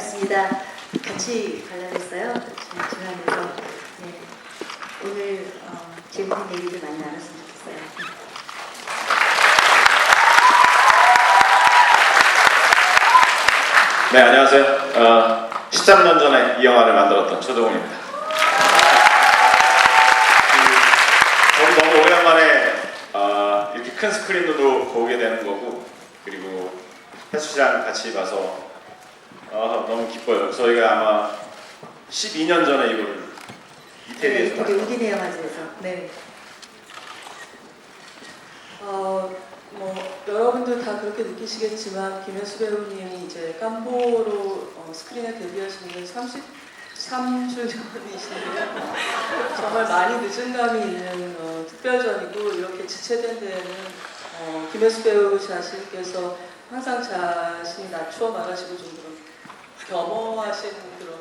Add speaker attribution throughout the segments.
Speaker 1: 않았습니다. 같이 관람했어요. 중앙에서. 네. 오늘 재밌는 얘기를 많이 나눴으면 좋겠어요.
Speaker 2: 네, 안녕하세요. 13년 전에 이 영화를 만들었던 최동훈입니다. 저도 너무 오랜만에 이렇게 큰 스크린으로 보게 되는 거고, 그리고 해수장 같이 봐서 너무 기뻐요. 저희가 아마 12년 전에 이걸 이태리에서
Speaker 1: 네, 우리 우디네 영화제에서. 네.
Speaker 3: 여러분들 다 그렇게 느끼시겠지만 김혜수 배우님이 이제 깜보로 스크린에 데뷔하신 지 33주년이신데요. 정말 많이 늦은 감이 있는 특별전이고, 이렇게 지체된 데에는 김혜수 배우 자신께서 항상 자신이 낮추어 말하시고 좀 그런 겸허하신 그런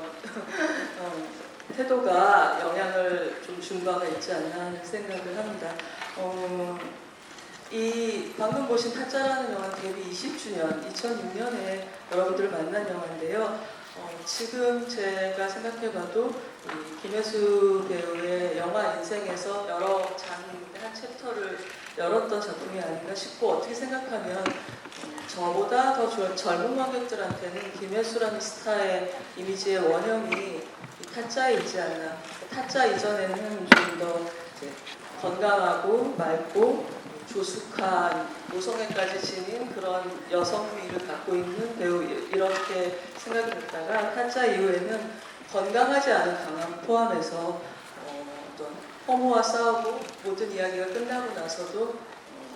Speaker 3: 태도가 영향을 좀 준 바가 있지 않나 하는 생각을 합니다. 이 방금 보신 타짜라는 영화 데뷔 20주년, 2006년에 여러분들을 만난 영화인데요. 지금 제가 생각해봐도 김혜수 배우의 영화 인생에서 여러 장의 한 챕터를 열었던 작품이 아닌가 싶고, 어떻게 생각하면 저보다 더 젊은 관객들한테는 김혜수라는 스타의 이미지의 원형이 이 타짜에 있지 않나. 타짜 이전에는 좀 더 건강하고 맑고 조숙한 모성애까지 지닌 그런 여성미를 갖고 있는 배우, 이렇게 생각이 됐다가 타짜 이후에는 건강하지 않은 강함 포함해서 어떤 허무와 싸우고 모든 이야기가 끝나고 나서도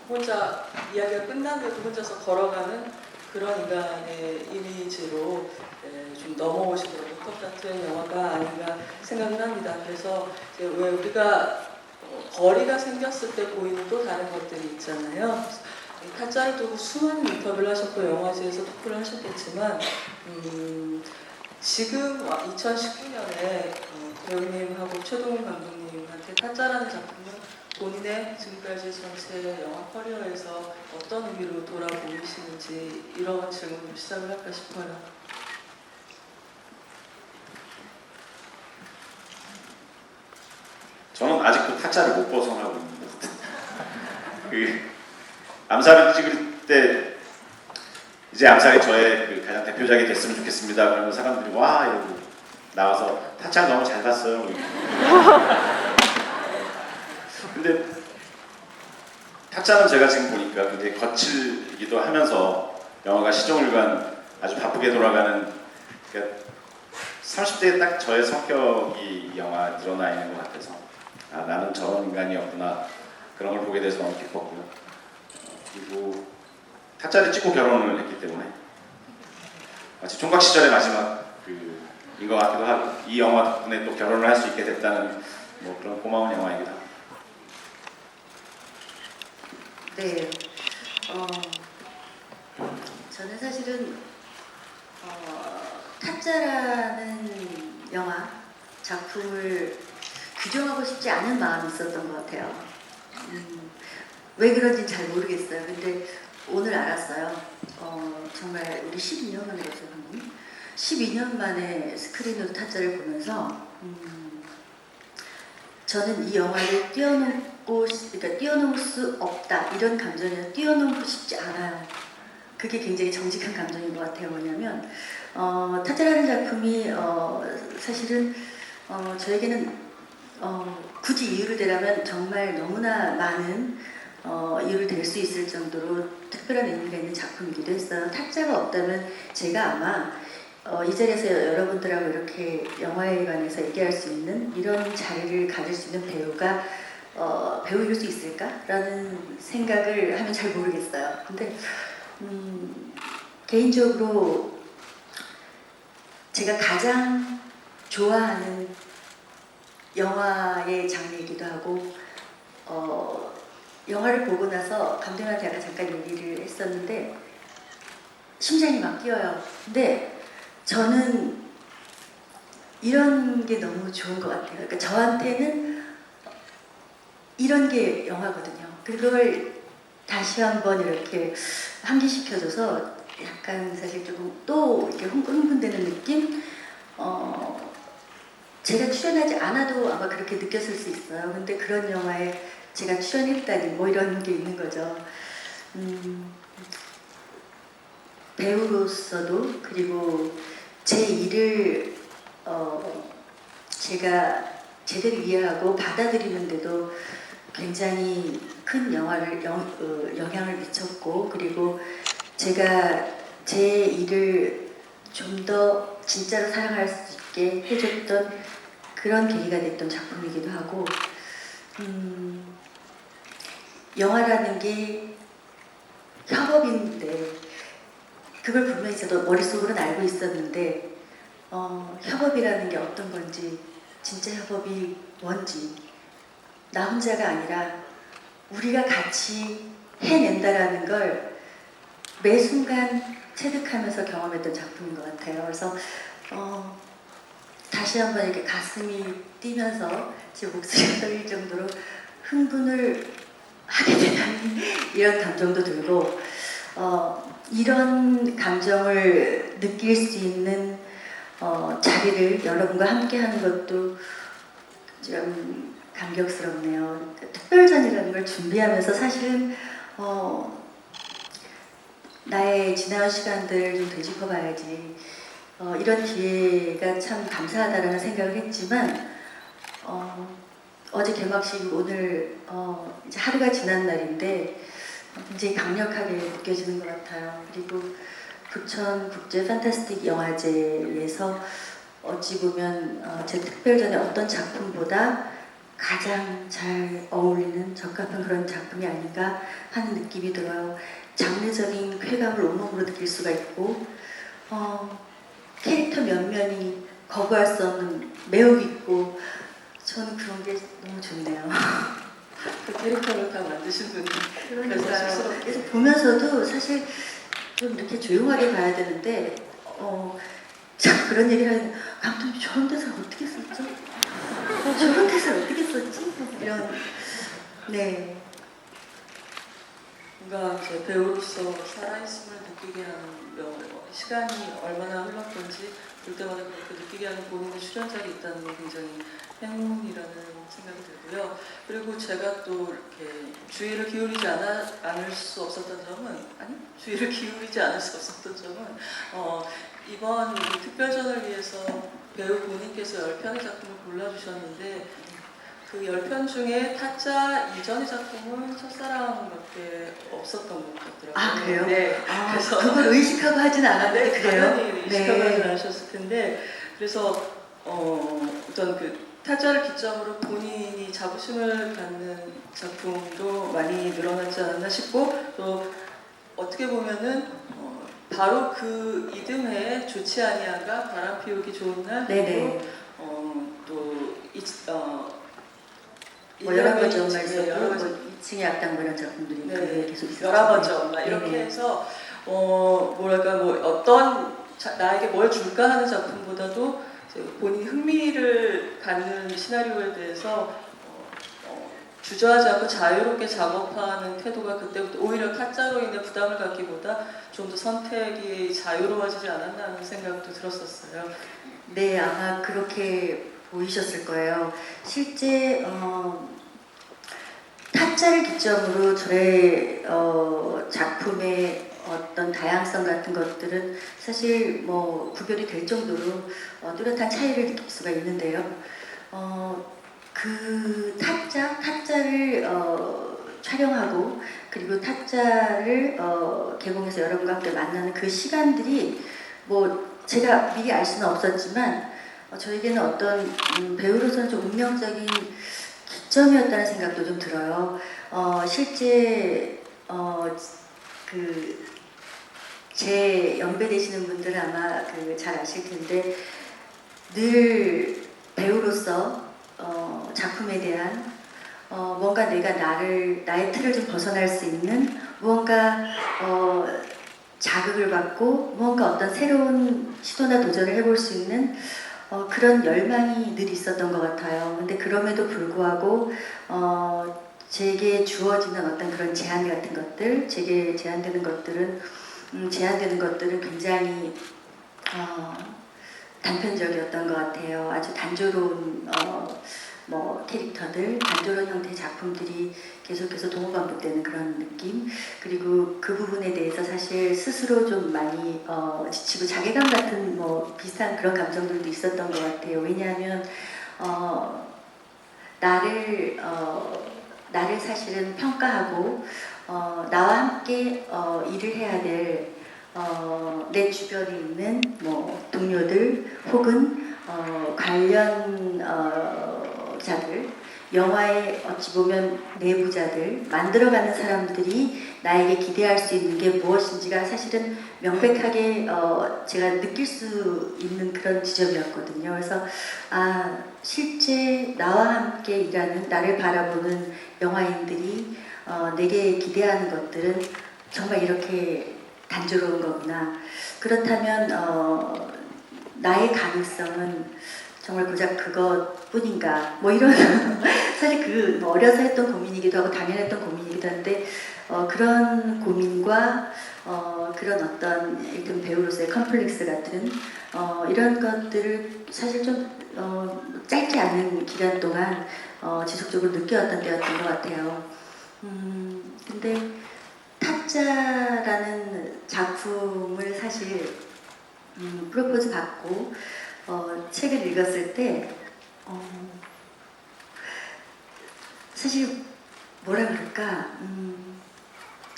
Speaker 3: 혼자 이야기가 끝나면도 혼자서 걸어가는 그런 인간의 이미지로 좀 넘어오신 것 같은 영화가 아닌가 생각을 합니다. 그래서 왜 우리가 거리가 생겼을 때 보이는 또 다른 것들이 있잖아요. 타짜를 두고 수많은 인터뷰를 하셨고 영화제에서 토크를 하셨겠지만 지금 2019년에 배우님하고 최동훈 감독님한테 타짜라는 작품은 본인의 지금까지 전체 영화 커리어에서 어떤 의미로 돌아보시는지, 이런 질문을 시작을 할까 싶어요.
Speaker 2: 저는 아직도 타짜를 못 벗어나고 있는 것 같아요. 암살을 찍을 때 이제 암살이 저의 가장 대표작이 됐으면 좋겠습니다. 그러면 사람들이 와 이러고 나와서 타짜 너무 잘 봤어요. 근데 타짜는 제가 지금 보니까 굉장히 거칠기도 하면서 영화가 시종일관 아주 바쁘게 돌아가는, 그러니까 30대에 딱 저의 성격이 영화에 드러나 있는 것 같아서 나는 저런 인간이었구나, 그런 걸 보게 돼서 너무 기뻤고요. 그리고 타짜를 찍고 결혼을 했기 때문에 마치 총각 시절의 마지막 인 것 같기도 하고, 이 영화 덕분에 또 결혼을 할 수 있게 됐다는 그런 고마운 영화이기도 합니다.
Speaker 1: 네. 저는 사실은 타짜라는 영화 작품을 규정하고 싶지 않은 마음이 있었던 것 같아요. 왜 그런지는 잘 모르겠어요. 근데 오늘 알았어요. 정말 우리 12년 만에 봤어요. 12년 만에 스크린으로 타짜를 보면서 저는 이 영화를 뛰어넘을 수 없다, 이런 감정을 뛰어넘고 싶지 않아요. 그게 굉장히 정직한 감정인 것 같아요. 뭐냐면 타짜라는 작품이 사실은 저에게는 굳이 이유를 대라면 정말 너무나 많은 이유를 댈 수 있을 정도로 특별한 의미가 있는 작품이기도 했어요. 타짜가 없다면 제가 아마 이 자리에서 여러분들하고 이렇게 영화에 관해서 얘기할 수 있는 이런 자리를 가질 수 있는 배우가 배우일 수 있을까라는 생각을 하면 잘 모르겠어요. 근데 개인적으로 제가 가장 좋아하는 영화의 장르이기도 하고, 영화를 보고 나서 감독님한테 아까 잠깐 얘기를 했었는데 심장이 막 뛰어요. 근데 저는 이런 게 너무 좋은 것 같아요. 그러니까 저한테는 이런 게 영화거든요. 그걸 다시 한번 이렇게 환기시켜줘서 약간 사실 조금 또 이렇게 흥분되는 느낌? 제가 출연하지 않아도 아마 그렇게 느꼈을 수 있어요. 근데 그런 영화에 제가 출연했다니 뭐 이런 게 있는 거죠. 배우로서도 그리고 제 일을 제가 제대로 이해하고 받아들이는데도 굉장히 큰 영향을 미쳤고, 그리고 제가 제 일을 좀 더 진짜로 사랑할 수 있게 해줬던 그런 계기가 됐던 작품이기도 하고, 영화라는 게 협업인데 그걸 분명히 저도 머릿속으로는 알고 있었는데 협업이라는 게 어떤 건지, 진짜 협업이 뭔지, 나 혼자가 아니라 우리가 같이 해낸다라는 걸 매 순간 체득하면서 경험했던 작품인 것 같아요. 그래서 다시 한번 이렇게 가슴이 뛰면서 제 목소리가 떨릴 정도로 흥분을 하게 되는 이런 감정도 들고, 이런 감정을 느낄 수 있는 자리를 여러분과 함께 하는 것도 좀 감격스럽네요. 특별전이라는 걸 준비하면서 사실은 나의 지나온 시간들을 좀 되짚어봐야지, 이런 기회가 참 감사하다라는 생각을 했지만, 어제 개막식, 오늘 이제 하루가 지난 날인데 굉장히 강력하게 느껴지는 것 같아요. 그리고 부천 국제 판타스틱 영화제에서 어찌 보면 제 특별전의 어떤 작품보다 가장 잘 어울리는 적합한 그런 작품이 아닌가 하는 느낌이 들어요. 장르적인 쾌감을 온몸으로 느낄 수가 있고, 캐릭터 면면이 거부할 수 없는 매혹이 있고, 저는 그런 게 너무 좋네요.
Speaker 3: 그 캐릭터를 다 만드신 분이 그래서
Speaker 1: 그러니까요.
Speaker 3: 쑥스럽게.
Speaker 1: 그래서 보면서도 사실 좀 이렇게 조용하게 봐야 되는데, 참 그런 얘기를 하는데, 감독님 저런 대사를 어떻게 썼죠? 저런 대사를 어떻게 썼지? 이런, 네.
Speaker 3: 뭔가 이제 배우로서 살아있음을 느끼게 하는 시간이 얼마나 흘렀던지 볼 때마다 그렇게 느끼게 하는 본인의 출연작이 있다는 게 굉장히 행운이라는 생각이 들고요. 그리고 제가 또 이렇게 주의를 기울이지 않을 수 없었던 점은, 주의를 기울이지 않을 수 없었던 점은 이번 이 특별전을 위해서 배우 본인께서 10편의 작품을 골라주셨는데, 그 10편 중에 타짜 이전의 작품은 첫사랑밖에 없었던 것 같더라고요.
Speaker 1: 아, 그래요?
Speaker 3: 네.
Speaker 1: 아,
Speaker 3: 그래서
Speaker 1: 그걸 의식하고 하진 않았는데,
Speaker 3: 네,
Speaker 1: 그래요?
Speaker 3: 당연히 의식하고
Speaker 1: 네.
Speaker 3: 하진 않으셨을 텐데, 그래서 어떤 그 타짜를 기점으로 본인이 자부심을 갖는 작품도 많이 늘어나지 않았나 싶고, 또 어떻게 보면은 바로 그 이듬해에 좋지 아니하가 바람 피우기 좋은 날,
Speaker 1: 네네.
Speaker 3: 또
Speaker 1: 뭐 11번째 엄마
Speaker 3: 네,
Speaker 1: 있었고,
Speaker 3: 여러 가지.
Speaker 1: 뭐 2층의 악당 뭐 이런 작품들이
Speaker 3: 네,
Speaker 1: 계속 있었죠.
Speaker 3: 11번째 엄마 이렇게
Speaker 1: 네네.
Speaker 3: 해서 뭐랄까 뭐 어떤 나에게 뭘 줄까 하는 작품보다도 이제 본인이 흥미를 갖는 시나리오에 대해서 주저하지 않고 자유롭게 작업하는 태도가 그때부터 오히려 타짜로 인해 부담을 갖기보다 좀 더 선택이 자유로워지지 않았나 하는 생각도 들었었어요.
Speaker 1: 네, 아마 그렇게 보이셨을 거예요. 실제 타짜를 기점으로 저의 작품의 어떤 다양성 같은 것들은 사실 뭐 구별이 될 정도로 뚜렷한 차이를 느낄 수가 있는데요. 그 타짜를 촬영하고, 그리고 타짜를 개봉해서 여러분과 함께 만나는 그 시간들이 뭐 제가 미리 알 수는 없었지만 저에게는 어떤 배우로서는 좀 운명적인 기점이었다는 생각도 좀 들어요. 실제 그 제 연배 되시는 분들은 아마 잘 아실 텐데, 늘 배우로서 작품에 대한 뭔가 내가 나의 틀을 좀 벗어날 수 있는 무언가 자극을 받고 무언가 어떤 새로운 시도나 도전을 해볼 수 있는 그런 열망이 늘 있었던 것 같아요. 근데 그럼에도 불구하고 제게 주어지는 어떤 그런 제한 같은 것들, 제게 제한되는 것들은 제안되는 것들은 굉장히 단편적이었던 것 같아요. 아주 단조로운 캐릭터들, 단조로운 형태의 작품들이 계속해서 동호반복되는 그런 느낌. 그리고 그 부분에 대해서 사실 스스로 좀 많이 지치고 자괴감 같은 비슷한 그런 감정들도 있었던 것 같아요. 왜냐하면 나를 사실은 평가하고 나와 함께 일을 해야 될 내 주변에 있는 동료들 혹은 관련 자들, 영화의 어찌 보면 내부자들, 만들어가는 사람들이 나에게 기대할 수 있는 게 무엇인지가 사실은 명백하게 제가 느낄 수 있는 그런 지점이었거든요. 그래서 실제 나와 함께 일하는, 나를 바라보는 영화인들이 내게 기대하는 것들은 정말 이렇게 단조로운 거구나. 그렇다면 나의 가능성은 정말 고작 그것뿐인가? 이런 사실 어려서 했던 고민이기도 하고 당연했던 고민이기도 한데 그런 고민과 그런 어떤 일단 배우로서의 컴플렉스 같은 이런 것들을 사실 좀 짧지 않은 기간 동안 지속적으로 느껴왔던 때였던 것 같아요. 근데 타짜라는 작품을 사실 프로포즈 받고 책을 읽었을 때 사실 뭐라 그럴까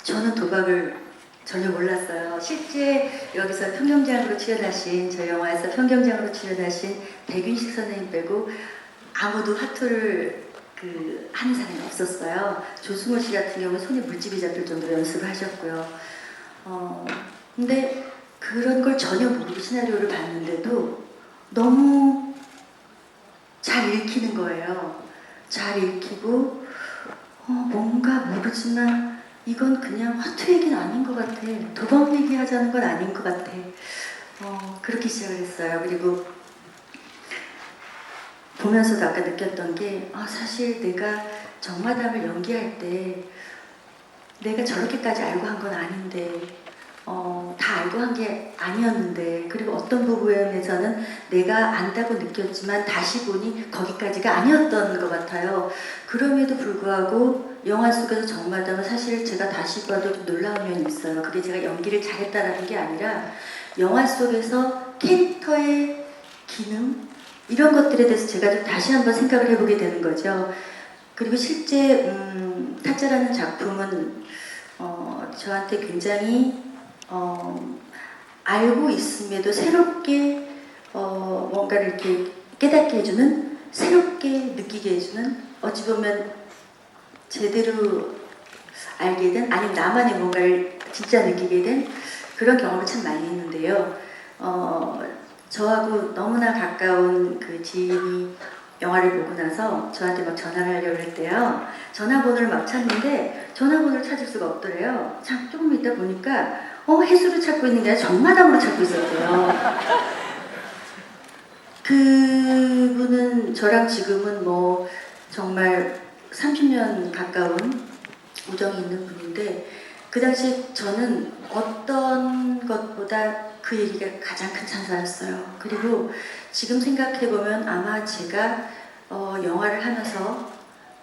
Speaker 1: 저는 도박을 전혀 몰랐어요. 실제 여기서 평경장으로 출연하신 저 영화에서 평경장으로 출연하신 백윤식 선생님 빼고 아무도 화투를 하는 사람이 없었어요. 조승우 씨 같은 경우는 손에 물집이 잡힐 정도로 연습을 하셨고요. 근데 그런 걸 전혀 모르고 시나리오를 봤는데도 너무 잘 읽히는 거예요. 잘 읽히고 뭔가 모르지만 이건 그냥 화투 얘기는 아닌 것 같아. 도박 얘기하자는 건 아닌 것 같아. 그렇게 시작을 했어요. 그리고 보면서도 아까 느꼈던 게 사실 내가 정마담을 연기할 때 내가 저렇게까지 알고 한 건 아닌데 다 알고 한 게 아니었는데 그리고 어떤 부분에서는 내가 안다고 느꼈지만 다시 보니 거기까지가 아니었던 것 같아요. 그럼에도 불구하고 영화 속에서 정마담은 사실 제가 다시 봐도 좀 놀라운 면이 있어요. 그게 제가 연기를 잘했다라는 게 아니라 영화 속에서 캐릭터의 기능 이런 것들에 대해서 제가 좀 다시 한번 생각을 해보게 되는 거죠. 그리고 실제 타짜라는 작품은 저한테 굉장히 알고 있음에도 새롭게 뭔가를 이렇게 깨닫게 해주는, 새롭게 느끼게 해주는, 어찌 보면 제대로 알게 된, 아니면 나만의 뭔가를 진짜 느끼게 된 그런 경험을 참 많이 했는데요. 저하고 너무나 가까운 그 지인이 영화를 보고 나서 저한테 막 전화를 하려고 했대요. 전화번호를 막 찾는데 전화번호를 찾을 수가 없더래요. 참 조금 있다 보니까 해수를 찾고 있는 게 아니라 정마담으로 찾고 있었대요. 그분은 저랑 지금은 정말 30년 가까운 우정이 있는 분인데 그 당시 저는 어떤 것보다 그 얘기가 가장 큰 찬사였어요. 그리고 지금 생각해보면 아마 제가 영화를 하면서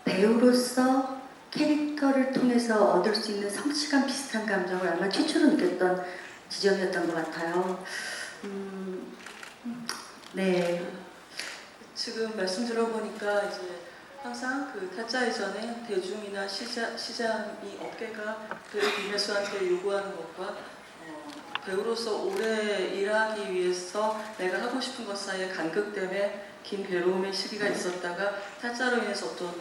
Speaker 1: 배우로서 캐릭터를 통해서 얻을 수 있는 성취감 비슷한 감정을 아마 최초로 느꼈던 지점이었던 것 같아요. 네.
Speaker 3: 지금 말씀 들어보니까 이제 항상 그 타짜 이전에 대중이나 시장이 업계가 배우 김혜수한테 요구하는 것과 배우로서 오래 일하기 위해서 내가 하고 싶은 것 사이에 간극 때문에 긴 괴로움의 시기가 있었다가 타짜로 인해서 어떤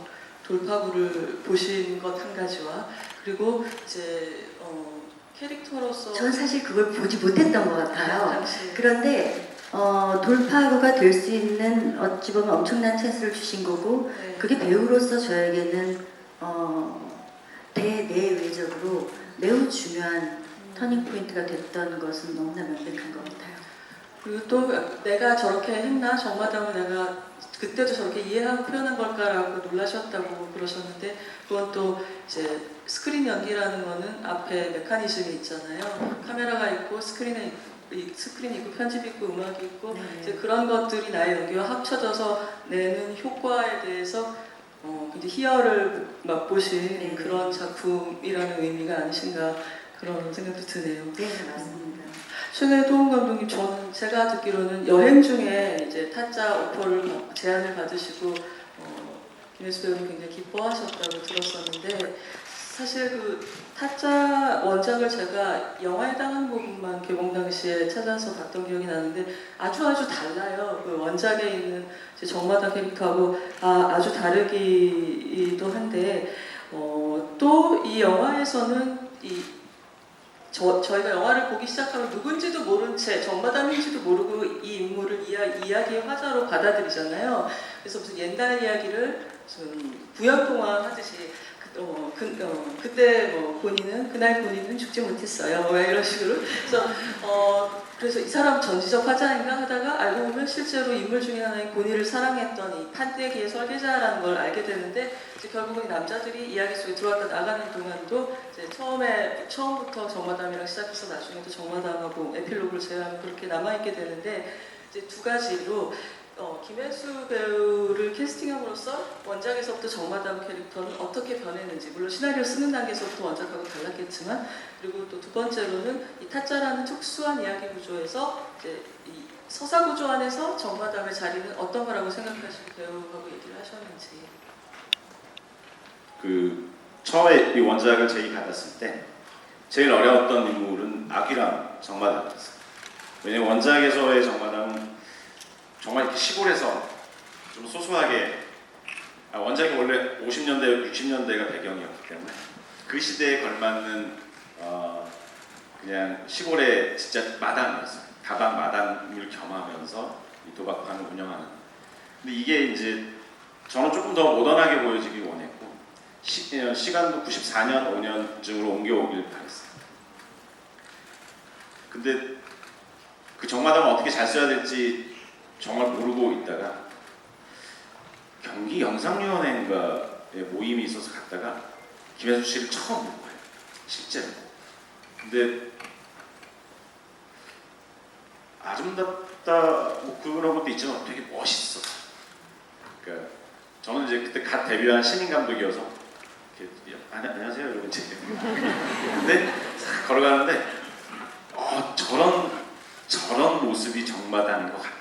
Speaker 3: 돌파구를 보신 것 한 가지와 그리고 이제 캐릭터로서
Speaker 1: 전 사실 그걸 보지 못했던 것 같아요.
Speaker 3: 당시
Speaker 1: 그런데 돌파구가 될 수 있는 어찌 보면 엄청난 찬스를 주신 거고
Speaker 3: 네.
Speaker 1: 그게 배우로서 저에게는 대내외적으로 매우 중요한 터닝 포인트가 됐던 것은 너무나 명백한 것 같아요.
Speaker 3: 그리고 또 내가 저렇게 했나? 정마담을 내가 그때도 저렇게 이해하고 표현한 걸까라고 놀라셨다고 그러셨는데 그건 또 이제 스크린 연기라는 거는 앞에 메커니즘이 있잖아요. 카메라가 있고 스크린이 있고 편집 있고 음악이 있고
Speaker 1: 네.
Speaker 3: 이제 그런 것들이 나의 연기와 합쳐져서 내는 효과에 대해서 굉장히 희열을 맛보신
Speaker 1: 네.
Speaker 3: 그런 작품이라는 의미가 아니신가 그런 생각도 드네요.
Speaker 1: 네, 맞습니다.
Speaker 3: 최도훈 감독님, 저는 제가 듣기로는 여행 중에 이제 타짜 오퍼를 제안을 받으시고 김혜수 배우는 굉장히 기뻐하셨다고 들었었는데 사실 그 타짜 원작을 제가 영화에 해당하는 부분만 개봉 당시에 찾아서 봤던 기억이 나는데 아주 달라요. 그 원작에 있는 이제 정마다 캐릭터하고 아주 다르기도 한데 또 이 영화에서는 저희가 영화를 보기 시작하면 누군지도 모른 채 정마담인지도 모르고 이 인물을 이야기의 화자로 받아들이잖아요. 그래서 무슨 옛날 이야기를 무슨 부연동화 하듯이 그때 그날 본인은 죽지 못했어요. 뭐 이런 식으로. 그래서 이 사람 전지적 화자인가 하다가 알고 보면 실제로 인물 중에 하나인 고니를 사랑했던 이 판때기의 설계자라는 걸 알게 되는데 이제 결국은 이 남자들이 이야기 속에 들어왔다 나가는 동안도 이제 처음부터 정마담이랑 시작해서 나중에도 정마담하고 에필로그를 제외하면 그렇게 남아있게 되는데 이제 두 가지로 김혜수 배우를 캐스팅함으로써 원작에서부터 정마담 캐릭터는 어떻게 변했는지 물론 시나리오 쓰는 단계에서부터 원작하고 달랐겠지만 그리고 또 두 번째로는 이 타짜라는 특수한 이야기 구조에서 이제 이 서사 구조 안에서 정마담의 자리는 어떤 거라고 생각하시고 배우하고 얘기를 하셨는지.
Speaker 2: 그 처음에 이 원작을 제기받았을 때 제일 어려웠던 인물은 아귀랑 정마담이었어요. 왜냐면 원작에서의 정마담은 정말 이렇게 시골에서 좀 소소하게 원작이 원래 50년대, 60년대가 배경이었기 때문에 그 시대에 걸맞는 그냥 시골의 진짜 마당이었어요. 다방 마당을 겸하면서 이 도박판을 운영하는. 근데 이게 이제 저는 조금 더 모던하게 보여지길 원했고 시간도 94년, 5년쯤으로 옮겨오길 바랬어요. 근데 그 정마담을 어떻게 잘 써야 될지 정말 모르고 있다가 경기 영상위원회인가에 모임이 있어서 갔다가 김혜수 씨를 처음 본 거예요. 실제로. 근데 아름답다 뭐 그런 것도 있지만 되게 멋있어. 그러니까 저는 이제 그때 갓 데뷔한 신인 감독이어서 이렇게 안녕하세요 이러고 이제 근데 걸어가는데 저런 모습이 정마담인 것 같아.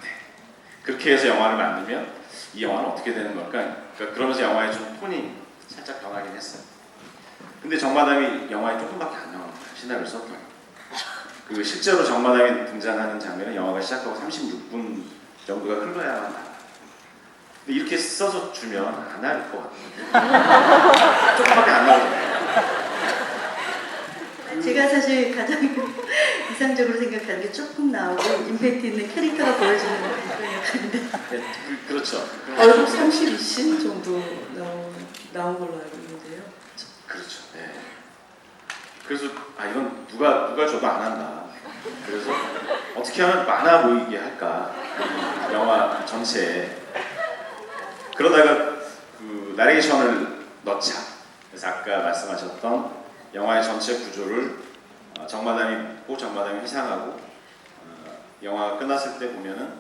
Speaker 2: 그렇게 해서 영화를 만들면 이 영화는 어떻게 되는 걸까? 그러니까 그러면서 영화의 좀 톤이 살짝 변하긴 했어요. 근데 정마담이 영화에 조금밖에 안 나오는 거예요. 시나리오를 썼더니. 그 실제로 정마담이 등장하는 장면은 영화가 시작하고 36분 정도가 흘러야만 나와요. 근데 이렇게 써서 주면 안 할 것 같아요. 조금밖에 안 나오잖아요.
Speaker 1: 제가 사실 가장 이상적으로 생각하는 게 조금 나오고 임팩트 있는 캐릭터가 보여지는 그런 역할인데.
Speaker 2: 네, 그렇죠.
Speaker 3: 얼굴 32씬 정도 나온 걸로 알고 있는데요.
Speaker 2: 그렇죠. 네. 그래서 이건 누가 줘도 안 한다. 그래서 어떻게 하면 많아 보이게 할까? 영화 전체에. 그러다가 그 나레이션을 넣자. 그래서 아까 말씀하셨던 영화의 전체 구조를 정마담이 묻고 정마담이 회상하고 영화가 끝났을 때 보면은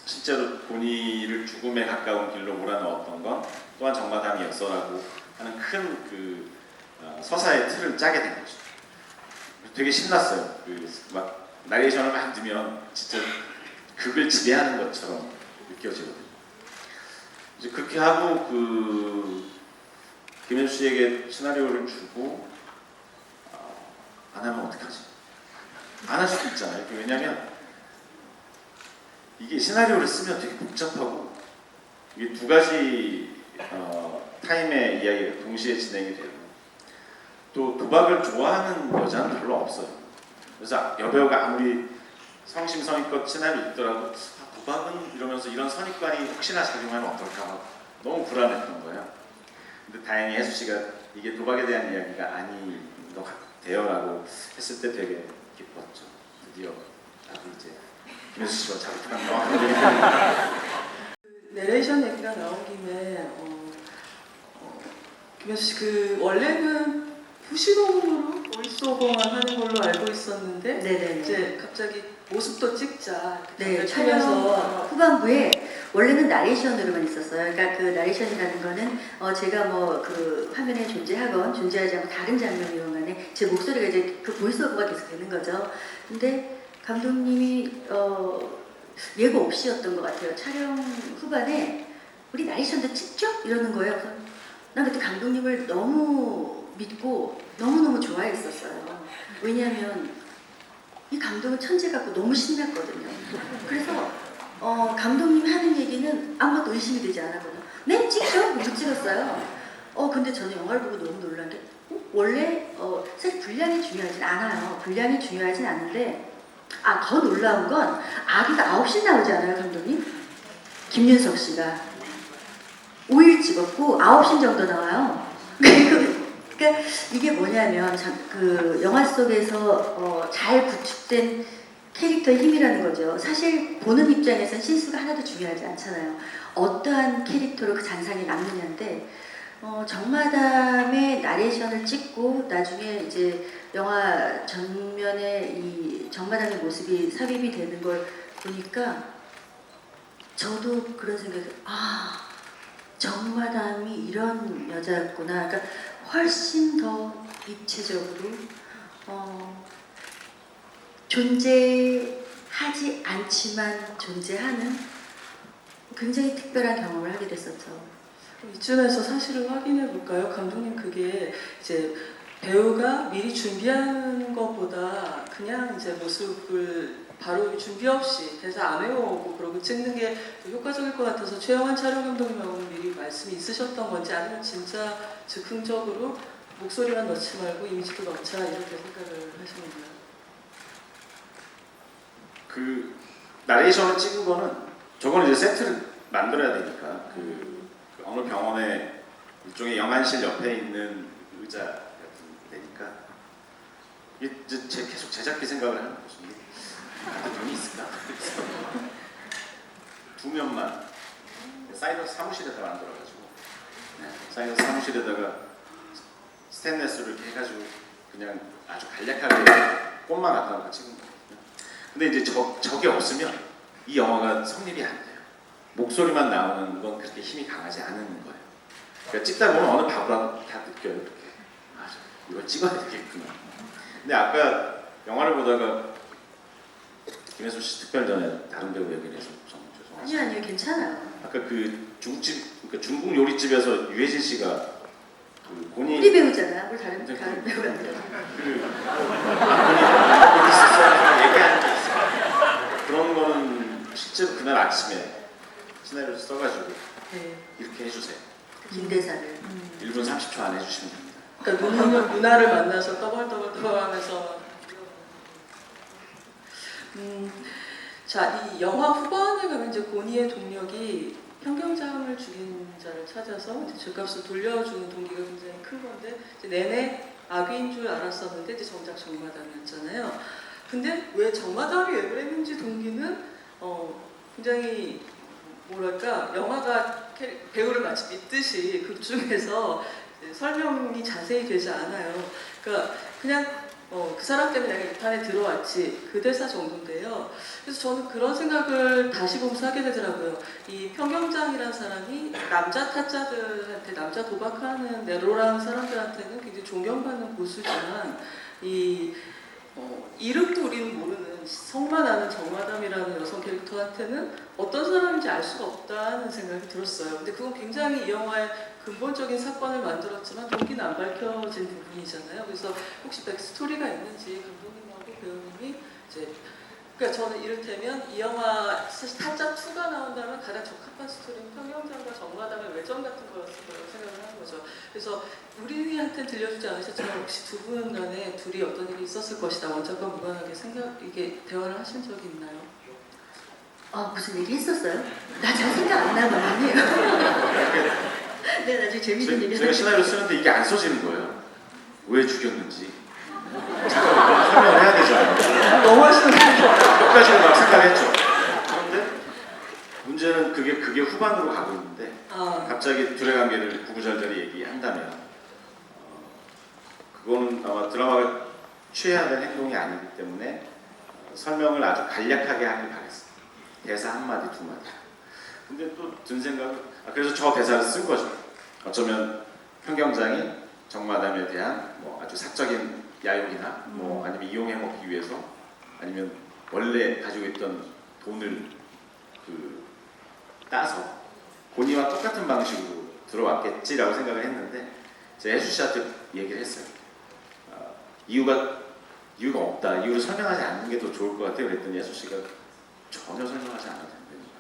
Speaker 2: 실제로 본인을 죽음에 가까운 길로 몰아넣었던 건 또한 정마담이었어라고 하는 큰 그 서사의 틀을 짜게 된 거죠. 되게 신났어요. 막 나레이션을 막 넣으면 진짜 극을 지배하는 것처럼 느껴지거든요. 이제 그렇게 하고 김현수 씨에게 시나리오를 주고 안 하면 어떡하지? 안 할 수도 있잖아요. 왜냐면 이게 시나리오를 쓰면 되게 복잡하고 이게 두 가지 타임의 이야기가 동시에 진행이 되고 또 도박을 좋아하는 여자는 별로 없어요. 그래서 여배우가 아무리 성심성의껏 시나리오 읽더라도 도박은 이러면서 이런 선입관이 혹시나 작용하면 어떨까 막 너무 불안했던 거예요. 근데 다행히 혜수 씨가 이게 도박에 대한 이야기가 아닌 것 같아요라고 했을 때 되게 기뻤죠. 드디어 나도 이제 김혜수 씨와 자극한 명확한 얘기 때문에
Speaker 3: 내레이션 얘기가 나온 김에 김혜수 씨 그 원래는 후시동으로 보이스오버만 하는 걸로 알고 있었는데
Speaker 1: 네네.
Speaker 3: 이제 갑자기 모습도 찍자
Speaker 1: 네, 촬영 후반부에 원래는 나레이션으로만 있었어요. 그러니까 그 나레이션이라는 거는 제가 뭐 그 화면에 존재하건 존재하지 않고 다른 장면이건 간에 제 목소리가 이제 그 보이스오버가 계속 되는 거죠. 근데 감독님이 예고 없이였던 것 같아요. 촬영 후반에 우리 나레이션도 찍죠? 이러는 거예요. 그래서 난 그때 감독님을 너무 믿고 너무너무 좋아했었어요. 왜냐하면 이 감독은 천재 같고 너무 신났거든요. 그래서 감독님이 하는 얘기는 아무것도 의심이 되지 않았거든요. 네, 찍죠? 못 찍었어요. 근데 저는 영화를 보고 너무 놀란 게 원래 사실 분량이 중요하진 않아요. 분량이 중요하진 않은데 더 놀라운 건 아기가 9시 나오지 않아요, 감독님? 김윤석 씨가 5일 찍었고 9시 정도 나와요. 그러니까 이게 뭐냐면 그 영화 속에서 잘 구축된 캐릭터의 힘이라는 거죠. 사실 보는 입장에서는 실수가 하나도 중요하지 않잖아요. 어떠한 캐릭터로 그 잔상이 남느냐인데 정마담의 나레이션을 찍고 나중에 이제 영화 전면에 이 정마담의 모습이 삽입이 되는 걸 보니까 저도 그런 생각이 정마담이 이런 여자였구나. 그러니까 훨씬 더 입체적으로 존재하지 않지만 존재하는 굉장히 특별한 경험을 하게 됐었죠.
Speaker 3: 이쯤에서 사실을 확인해 볼까요? 감독님 그게 이제 배우가 미리 준비하는 것보다 그냥 이제 모습을 바로 준비 없이 대사 안 외워오고 그러고 찍는 게 더 효과적일 것 같아서 최영환 촬영 감독님하고는 미리 말씀이 있으셨던 건지 아니면 진짜 즉흥적으로 목소리만 넣지 말고 이미지도 넣자 이렇게 생각을 하시는가요?
Speaker 2: 그 나레이션을 찍은 거는 저거는 이제 세트를 만들어야 되니까 그 어느 병원에 일종의 영안실 옆에 있는 의자 같은 데니까 이게 이제 계속 제작비 생각을 하는 거죠. 다들 돈이 있을까? 두 면만 사이더스 사무실에다 만들어가지고 사이더스 사무실에다가 스테인레스로 이렇게 해가지고 그냥 아주 간략하게 꽃만 갖다 놓고 찍은 거거든요. 근데 이제 저게 없으면 이 영화가 성립이 안 돼요. 목소리만 나오는 건 그렇게 힘이 강하지 않은 거예요. 그러니까 찍다 보면 어느 바보라도 다 느껴요. 이렇게 이걸 찍어야 되겠구나. 근데 아까 영화를 보다가 김혜수 씨 특별전에 다른 배우 얘기를 해서 죄송합니다.
Speaker 1: 아니요, 괜찮아요.
Speaker 2: 아까 그 중국집, 그러니까 중국 요리집에서 유해진 씨가 그 본인
Speaker 1: 우리 배우잖아요. 뭘 다른 배우가 아니라.
Speaker 2: 본인이 거기 있었어요. 얘기하는 게 있어요. 그런 거는 실제로 그날 아침에 시나리오를 써가지고 이렇게 해주세요.
Speaker 1: 긴 대사를.
Speaker 2: 1분 30초 안에 해주시면 됩니다.
Speaker 3: 그러니까 누나를 만나서 떠벌떠벌하면서 자, 이 영화 후반에 가면 이제 고니의 동력이 평경장을 죽인 자를 찾아서 이제 죄값을 돌려주는 동기가 굉장히 큰 건데 이제 내내 악귀인 줄 알았었는데 이제 정작 정마담이었잖아요. 근데 왜 정마담이 왜 그랬는지 동기는 굉장히 뭐랄까 영화가 배우를 마치 믿듯이 극 중에서 설명이 자세히 되지 않아요. 그러니까 그냥 그 사람 때문에 내가 이 판에 들어왔지 그 대사 정도인데요. 그래서 저는 그런 생각을 다시 보면서 하게 되더라고요. 이 평경장이라는 사람이 남자 타짜들한테 남자 도박하는 네로라는 사람들한테는 굉장히 존경받는 고수지만 이 이름도 우리는 모르는 성만 아는 정마담이라는 여성 캐릭터한테는 어떤 사람인지 알 수가 없다는 생각이 들었어요. 근데 그건 굉장히 이 영화의 근본적인 사건을 만들었지만 동기는 안 밝혀진 부분이잖아요. 그래서 혹시 백스토리가 있는지 감독님하고 배우님이 이제 그러니까 저는 이를테면 이 영화 사실 타짜 2가 나온다면 가장 적합한 스토리는 평경장과 정마담의 외전 같은 거였을 거라고 생각을 하는 거죠. 그래서 우리한테 들려주지 않으셨지만 혹시 두 분 간에 둘이 어떤 일이 있었을 것이다 원작과 무관하게 이게 대화를 하신 적이 있나요?
Speaker 1: 무슨 얘기 했었어요? 나 잘 생각 안 나거든요. 네, 나중에 재밌는 얘기
Speaker 2: 제가 시나리오 쓰는데 이게 안 써지는 거예요. 왜 죽였는지. 잠깐 설명을 해야 되잖아요.
Speaker 3: 너무 하시는
Speaker 2: 끝까지는 막 생각했죠. 그런데 문제는 그게 후반으로 가고 있는데
Speaker 3: 아,
Speaker 2: 갑자기 둘의 관계를 구구절절히 얘기한다면 그거는 아마 드라마가 취해야 될 행동이 아니기 때문에 설명을 아주 간략하게 하길 바랬어요. 대사 한마디 두 마디. 근데 또 든 생각은 그래서 저 대사를 쓴 거죠. 어쩌면 평경장이 정마담에 대한 뭐 아주 사적인 야욕이나 뭐 아니면 이용해 먹기 위해서 아니면 원래 가지고 있던 돈을 따서 본인과 똑같은 방식으로 들어왔겠지라고 생각을 했는데 제가 혜수 씨한테 얘기를 했어요. 이유가 없다. 이유를 설명하지 않는 게 더 좋을 것 같아요. 그랬더니 혜수 씨가 전혀 설명하지 않아도 된다니까.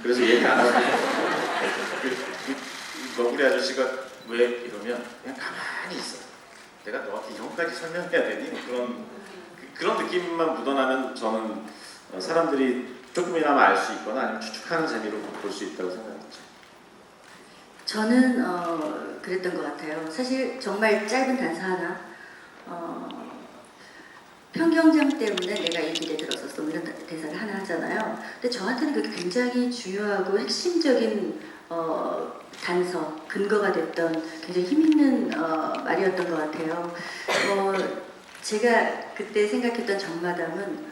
Speaker 2: 그래서 얘기 안 하고 너구리 아저씨가 왜 이러면 그냥 가만히 있어. 내가 너한테 이런까지 설명해야 되니? 그런 느낌만 묻어나면 저는 사람들이 조금이나마 알 수 있거나 아니면 추측하는 재미로 볼 수 있다고 생각했죠.
Speaker 1: 저는 그랬던 것 같아요. 사실 정말 짧은 단서 하나. 평경장 때문에 내가 이 길에 들었었어 이런 대사를 하나 하잖아요. 근데 저한테는 그게 굉장히 중요하고 핵심적인 단서, 근거가 됐던 굉장히 힘있는 말이었던 것 같아요. 제가 그때 생각했던 정마담은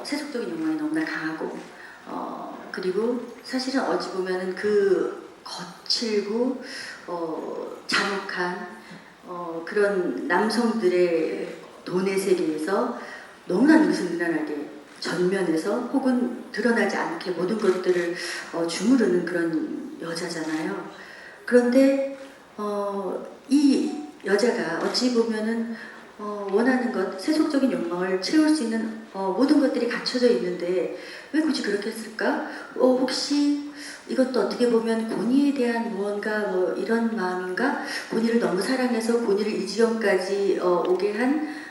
Speaker 1: 세속적인 욕망이 너무나 강하고 그리고 사실은 어찌 보면은 그 거칠고 잔혹한 그런 남성들의 돈의 세계에서 너무나 느슨느슨하게 전면에서 혹은 드러나지 않게 모든 것들을 주무르는 그런 여자잖아요. 그런데 이 여자가 어찌 보면은 원하는 것, 세속적인 욕망을 채울 수 있는 모든 것들이 갖춰져 있는데 왜 굳이 그렇게 했을까? 혹시 이것도 어떻게 보면 고니에 대한 무언가 뭐 이런 마음인가? 고니를 너무 사랑해서 고니를 이 지경까지 오게 한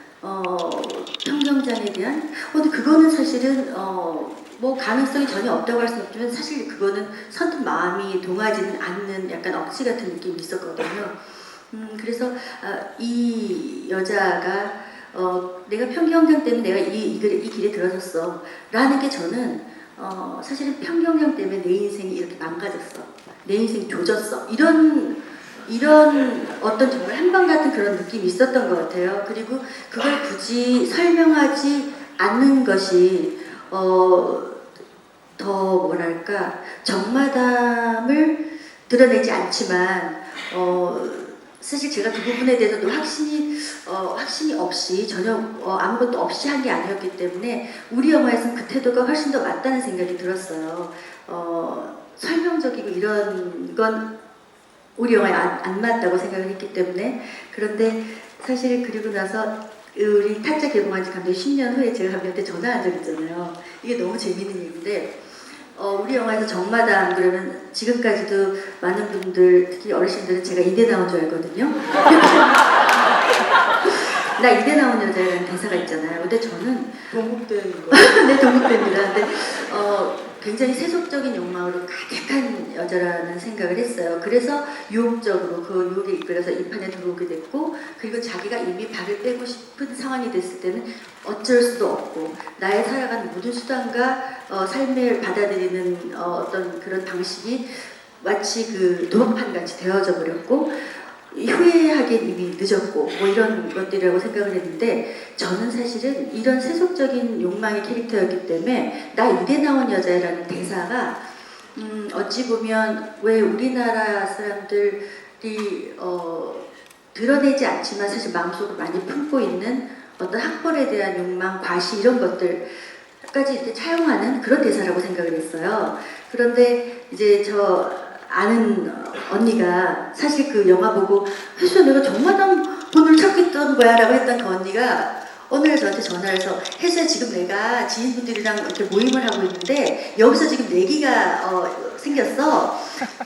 Speaker 1: 평경장에 대한 근데 그거는 사실은 뭐 가능성이 전혀 없다고 할 수는 없지만 사실 그거는 선뜻 마음이 동하지는 않는 약간 억지 같은 느낌이 있었거든요. 그래서 이 여자가 내가 평경장 때문에 내가 이 길에 들어섰어 라는 게 저는 사실은 평경장 때문에 내 인생이 이렇게 망가졌어, 내 인생이 조졌어, 이런 어떤 정말 한방 같은 그런 느낌이 있었던 것 같아요. 그리고 그걸 굳이 설명하지 않는 것이 더 뭐랄까 정마담을 드러내지 않지만 사실 제가 그 부분에 대해서도 확신이 없이 전혀 아무것도 없이 한 게 아니었기 때문에 우리 영화에서는 그 태도가 훨씬 더 맞다는 생각이 들었어요. 설명적이고 이런 건 우리 영화에 안 맞다고 생각을 했기 때문에. 그런데 사실 그리고 나서 우리 타짜 개봉한 지 감독이 10년 후에 제가 감독한테 전화한 적 있잖아요. 이게 너무 재밌는 얘기인데 우리 영화에서 정마담 그러면 지금까지도 많은 분들 특히 어르신들은 제가 이대 나온 줄 알거든요. 나 이대 나온 여자라는 대사가 있잖아요. 근데 저는
Speaker 3: 동국대인 거.
Speaker 1: 네, 동국대입니다. 근데 굉장히 세속적인 욕망으로 가득한 여자라는 생각을 했어요. 그래서 유혹적으로 그 유혹에 이끌려서 이 판에 들어오게 됐고, 그리고 자기가 이미 발을 빼고 싶은 상황이 됐을 때는 어쩔 수도 없고 나의 살아가는 모든 수단과 삶을 받아들이는 어떤 그런 방식이 마치 그 도박판 같이 되어져 버렸고 후회하기엔 이미 늦었고 뭐 이런 것들이라고 생각을 했는데, 저는 사실은 이런 세속적인 욕망의 캐릭터였기 때문에 나 이대 나온 여자라는 대사가 어찌 보면 왜 우리나라 사람들이 드러내지 않지만 사실 마음속으로 많이 품고 있는 어떤 학벌에 대한 욕망, 과시 이런 것들까지 이렇게 차용하는 그런 대사라고 생각을 했어요. 그런데 이제 저 아는 언니가 사실 그 영화 보고 혜수야 내가 정마담 돈을 찾겠던 거야 라고 했던 그 언니가 어느 날 저한테 전화해서 혜수야 지금 내가 지인분들이랑 이렇게 모임을 하고 있는데 여기서 지금 내기가 생겼어.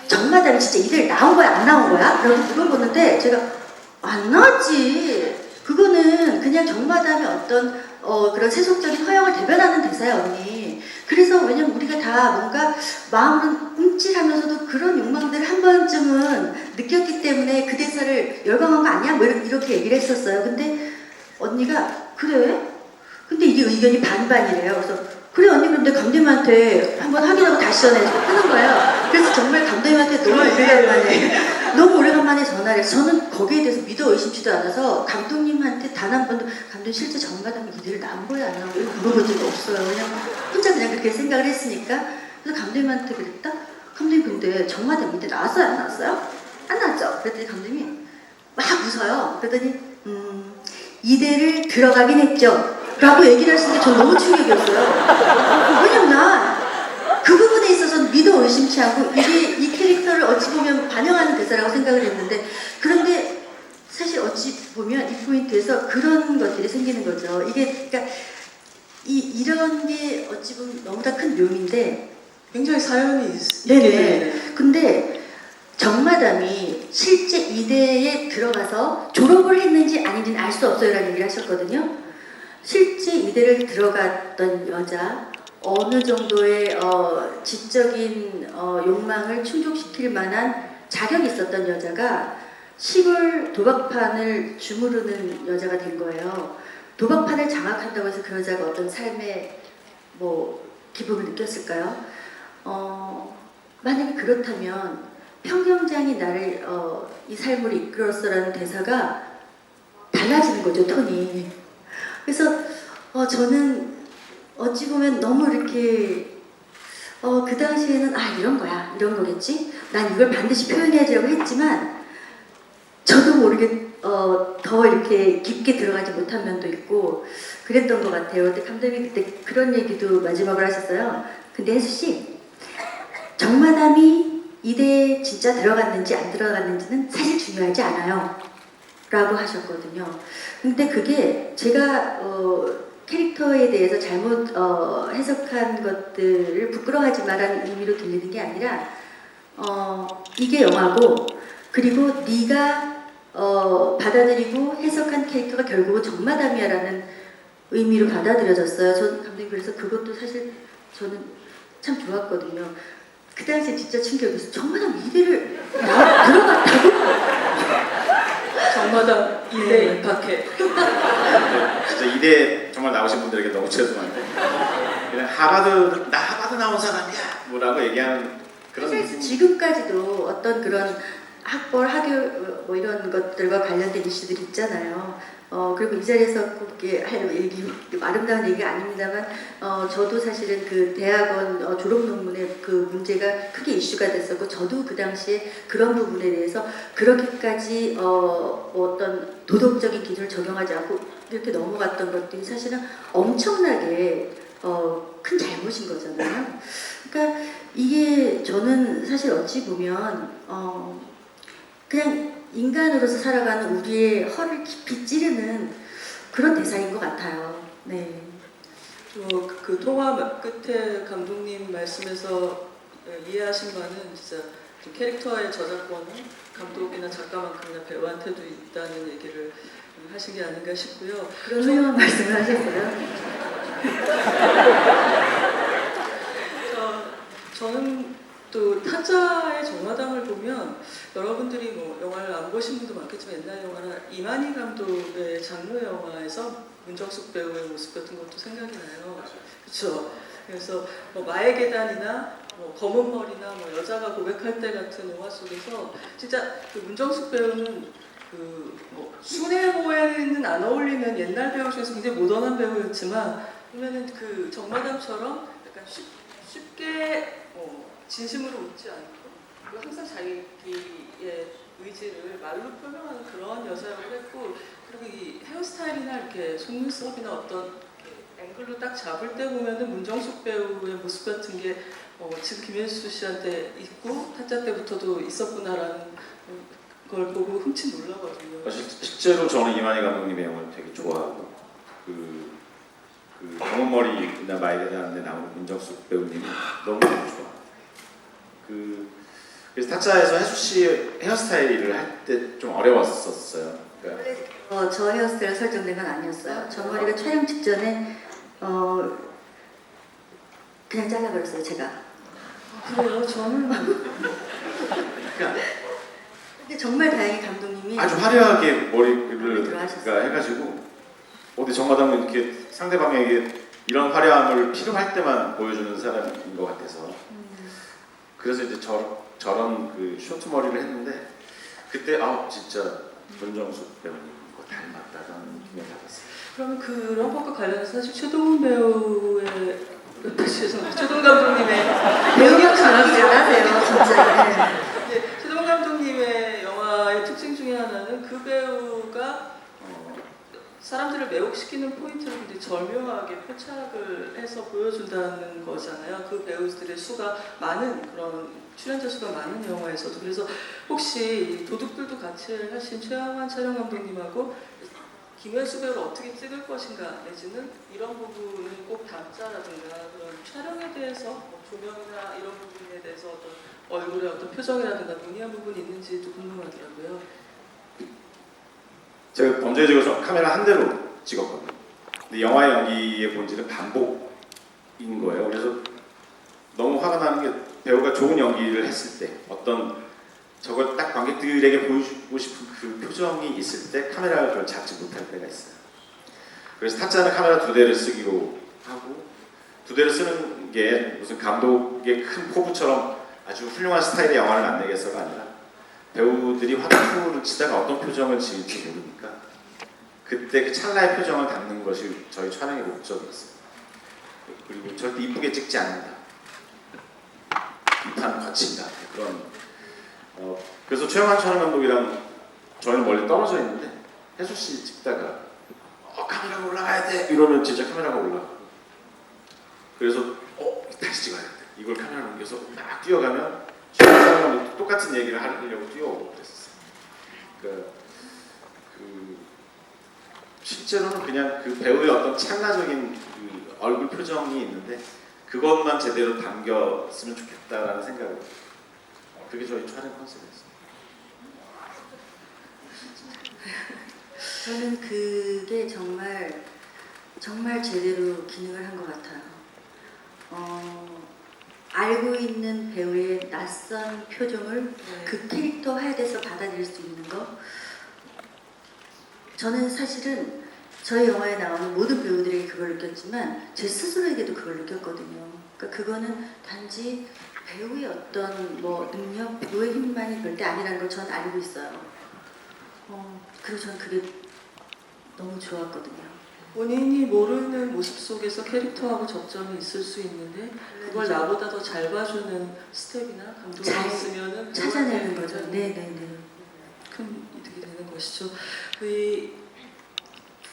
Speaker 1: 정마담이 진짜 이들 나온 거야 안 나온 거야? 라고 물어보는데 제가 안 나왔지. 그거는 그냥 정마담의 어떤 그런 세속적인 허영을 대변하는 대사야 언니. 그래서 왜냐면 우리가 다 뭔가 마음은 움찔하면서도 그런 욕망들을 한 번쯤은 느꼈기 때문에 그 대사를 열광한 거 아니야? 뭐 이렇게 얘기를 했었어요. 근데 언니가 그래? 근데 이게 의견이 반반이래요. 그래서 그래 언니 근데 감독님한테 한번 확인하고 다시 전화해서 끄는 거예요. 그래서 정말 감독님한테 너무 오래간만에 전화를 해서 저는 거기에 대해서 믿어 의심치도 않아서 감독님한테 단 한 번도 감독님 실제 정마담 이대를 남보야 안 하고 물어본 적이 없어요. 왜냐면 혼자 그냥 그렇게 생각을 했으니까. 그래서 감독님한테 그랬다? 감독님 근데 정마담 이대 나왔어요 안 나왔어요? 안 나왔죠? 그랬더니 감독님이 막 웃어요. 그랬더니 이대를 들어가긴 했죠. 라고 얘기를 하시는 게 전 너무 충격이었어요. 왜냐면 난 그 부분에 있어서는 믿어 의심치 않고 이게 이 캐릭터를 어찌 보면 반영하는 대사라고 생각을 했는데 그런데 사실 어찌 보면 이 포인트에서 그런 것들이 생기는 거죠. 이게 그러니까 이런 게 어찌 보면 너무나 큰 묘미인데
Speaker 3: 굉장히 사연이
Speaker 1: 네네. 근데 정마담이 실제 이대에 들어가서 졸업을 했는지 아닌지는 알 수 없어요라는 얘기를 하셨거든요. 실제 이대를 들어갔던 여자 어느 정도의 지적인 욕망을 충족시킬 만한 자격이 있었던 여자가 시골 도박판을 주무르는 여자가 된 거예요. 도박판을 장악한다고 해서 그 여자가 어떤 삶의 뭐 기쁨을 느꼈을까요? 만약에 그렇다면 평경장이 나를 이 삶으로 이끌었어라는 대사가 달라지는 거죠, 톤이. 그래서 저는 어찌 보면 너무 이렇게 그 당시에는 이런 거야, 이런 거겠지? 난 이걸 반드시 표현해야지라고 했지만 저도 모르게 더 이렇게 깊게 들어가지 못한 면도 있고 그랬던 것 같아요. 근데 감독님이 그때 그런 얘기도 마지막으로 하셨어요. 근데 혜수 씨, 정마담이 이대에 진짜 들어갔는지 안 들어갔는지는 사실 중요하지 않아요. 라고 하셨거든요. 근데 그게 제가 캐릭터에 대해서 잘못 해석한 것들을 부끄러워하지 마라는 의미로 들리는 게 아니라 이게 영화고 그리고 네가 받아들이고 해석한 캐릭터가 결국은 정마담이야라는 의미로 받아들여졌어요. 전 감독님 그래서 그것도 사실 저는 참 좋았거든요. 그 당시에 진짜 충격이었어요. 정마담 이대를 들어갔다고?
Speaker 3: 정마담 이대 입학해.
Speaker 2: 진짜 이대 정말 나오신 분들에게 너무 죄송한데 그냥 하바드 나온 사람이야 뭐라고 얘기하는 그런
Speaker 1: 사실
Speaker 2: 느낌.
Speaker 1: 지금까지도 어떤 그런 학벌, 학교 뭐 이런 것들과 관련된 이슈들이 있잖아요. 그리고 이 자리에서 꼭 이렇게 할 얘기, 아름다운 얘기가 아닙니다만, 저도 사실은 그 대학원 졸업 논문의 그 문제가 크게 이슈가 됐었고, 저도 그 당시에 그런 부분에 대해서 그렇게까지 어떤 도덕적인 기준을 적용하지 않고 이렇게 넘어갔던 것들이 사실은 엄청나게 큰 잘못인 거잖아요. 그러니까 이게 저는 사실 어찌 보면 그냥 인간으로서 살아가는 우리의 허를 깊이 찌르는 그런 대사인 것 같아요. 네.
Speaker 3: 그 통화 끝에 감독님 말씀에서 이해하신 바는 진짜 캐릭터의 저작권은 감독이나 작가만큼이나 배우한테도 있다는 얘기를 하신 게 아닌가 싶고요.
Speaker 1: 그런 훌륭한 말씀을 하셨어요.
Speaker 3: 저는 또 타짜의 정마담을 보면 여러분들이 뭐 영화를 안 보신 분도 많겠지만 옛날 영화나 이만희 감독의 장르 영화에서 문정숙 배우의 모습 같은 것도 생각이 나요. 그렇죠. 그래서 뭐 마의 계단이나 뭐 검은 머리나 뭐 여자가 고백할 때 같은 영화 속에서 진짜 그 문정숙 배우는 그 뭐 순애보에는 안 어울리는 옛날 배우 중에서 굉장히 모던한 배우였지만 보면은 그 정마담처럼 약간 쉽게 진심으로 웃지 않고 그리고 항상 자기의 의지를 말로 표명하는 그런 여자라고 했고 그리고 이 헤어스타일이나 이렇게 속눈썹이나 어떤 앵글로 딱 잡을 때 보면은 문정숙 배우의 모습 같은 게 지금 김혜수 씨한테 있고 타짜 때부터도 있었구나라는 걸 보고 흠칫 놀라거든요.
Speaker 2: 실제로 저는 이만희 감독님의 영화를 되게 좋아하고 그 검은 머리나 마이게다는데 나오는 문정숙 배우님이 너무 좋아. 그래서 타짜에서 혜수 씨 헤어스타일을 할 때 좀 어려웠었어요. 그러니까
Speaker 1: 저 헤어스타일 설정된 건 아니었어요. 저 머리가 촬영 직전에 그냥 잘라버렸어요 제가.
Speaker 3: 그래요? 저는
Speaker 2: 그러니까
Speaker 1: 근데 정말 다행히 감독님이
Speaker 2: 아주 화려하게 머리를
Speaker 1: 들어하셨어요.
Speaker 2: 그러니까 해가지고 어디 정마담은 이렇게 상대방에게 이런 화려함을 필요할 때만 보여주는 사람인 것 같아서 그래서 이제 저런 그 쇼트 머리를 했는데 그때 진짜 문정숙 배우님 거 닮았다라는 느낌을 받았어요.
Speaker 3: 그러면 그런 것과 관련해서 사실 최동훈 배우의 죄송합니다. 최동훈 감독님의
Speaker 1: 배우력 잘하세요 진짜. 네.
Speaker 3: 네, 최동훈 감독님의 영화의 특징 중에 하나는 그 배우가 사람들을 매혹시키는 포인트를 굉장히 절묘하게 포착을 해서 보여준다는 거잖아요. 그 배우들의 수가 많은 그런 출연자 수가 많은 영화에서도. 그래서 혹시 도둑들도 같이 하신 최영환 촬영 감독님하고 김혜수 배우를 어떻게 찍을 것인가 내지는 이런 부분은 꼭 담자라든가 그런 촬영에 대해서 뭐 조명이나 이런 부분에 대해서 어떤 얼굴의 어떤 표정이라든가 문의한 부분이 있는지도 궁금하더라고요.
Speaker 2: 제가 범죄적으로 카메라 한 대로 찍었거든요. 근데 영화 연기의 본질은 반복인 거예요. 그래서 너무 화가 나는 게 배우가 좋은 연기를 했을 때 어떤 저걸 딱 관객들에게 보여주고 싶은 그 표정이 있을 때 카메라가 그걸 잡지 못할 때가 있어요. 그래서 타짜는 카메라 2대를 쓰기로 하고 2대를 쓰는 게 무슨 감독의 큰 포부처럼 아주 훌륭한 스타일의 영화를 만들겠어가 아니라 배우들이 화장품을 치다가 어떤 표정을 지을지 모르니까 그때 그 찰나의 표정을 담는 것이 저희 촬영의 목적이었어요. 그리고 절대 이쁘게 찍지 않는다. 비판 거친다. 그런 그래서 최영환 촬영 감독이랑 저희는 멀리 떨어져 있는데 혜수 씨 찍다가 카메라가 올라가야 돼 이러면 진짜 카메라가 올라가고 그래서 다시 찍어야 돼. 이걸 카메라 옮겨서 막 뛰어가면 최영환 촬영 감독도 똑같은 얘기를 하려고 뛰어오고 그랬었어요. 그러니까 실제로는 그냥 그 배우의 어떤 찰나적인 그 얼굴 표정이 있는데 그것만 제대로 담겼으면 좋겠다라는 생각을 그게 저희 촬영 컨셉이었어요.
Speaker 1: 저는 그게 정말 제대로 기능을 한 것 같아요. 알고 있는 배우의 낯선 표정을 그 캐릭터 화에대해서 받아들일 수 있는 거. 저는 사실은 저희 영화에 나오는 모든 배우들에게 그걸 느꼈지만 제 스스로에게도 그걸 느꼈거든요. 그러니까 그거는 단지 배우의 어떤 뭐 능력, 배우의 힘만이 절대 아니라는 걸 저는 알고 있어요. 그리고 저는 그게 너무 좋았거든요.
Speaker 3: 본인이 모르는 모습 속에서 캐릭터하고 접점이 있을 수 있는데 그걸 나보다 더 잘 봐주는 스텝이나 감독이
Speaker 1: 잘
Speaker 3: 있으면은
Speaker 1: 찾아내는 거죠. 네네네.
Speaker 3: 큰 이득이 되는 것이죠.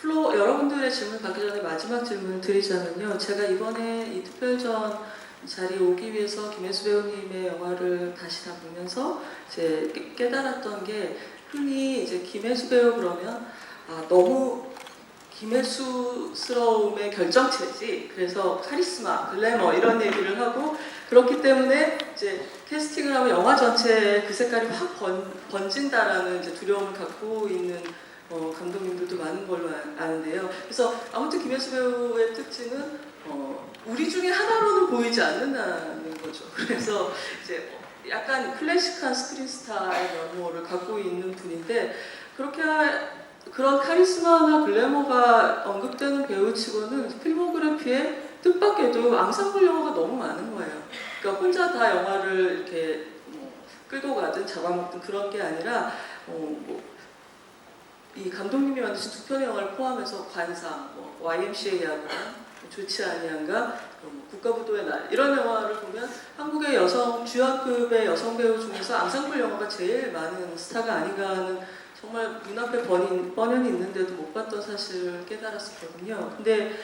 Speaker 3: 여러분들의 질문 받기 전에 마지막 질문을 드리자면요. 제가 이번에 이 특별전 자리에 오기 위해서 김혜수 배우님의 영화를 다시 다 보면서 이제 깨달았던 게 흔히 이제 김혜수 배우 그러면 너무 김혜수스러움의 결정체지. 그래서 카리스마, 글래머 이런 얘기를 하고 그렇기 때문에 이제 캐스팅을 하면 영화 전체에 그 색깔이 확 번진다라는 이제 두려움을 갖고 있는 감독님들도 많은 걸로 아는데요. 그래서 아무튼 김혜수 배우의 특징은 우리 중에 하나로는 보이지 않는다는 거죠. 그래서 이제 약간 클래식한 스크린 스타의 면모를 갖고 있는 분인데 그런 카리스마나 글래머가 언급되는 배우치고는 필모그래피에 뜻밖에도 앙상블 영화가 너무 많은 거예요. 그러니까 혼자 다 영화를 이렇게 끌고 가든 잡아먹든 그런 게 아니라 이 감독님이 만드신 두 편의 영화를 포함해서 관상, YMCA 야구랑 좋지 아니한가, 국가부도의 날 이런 영화를 보면 한국의 주연급의 여성 배우 중에서 앙상블 영화가 제일 많은 스타가 아닌가 하는 정말 눈앞에 뻔연히 있는데도 못 봤던 사실을 깨달았었거든요. 근데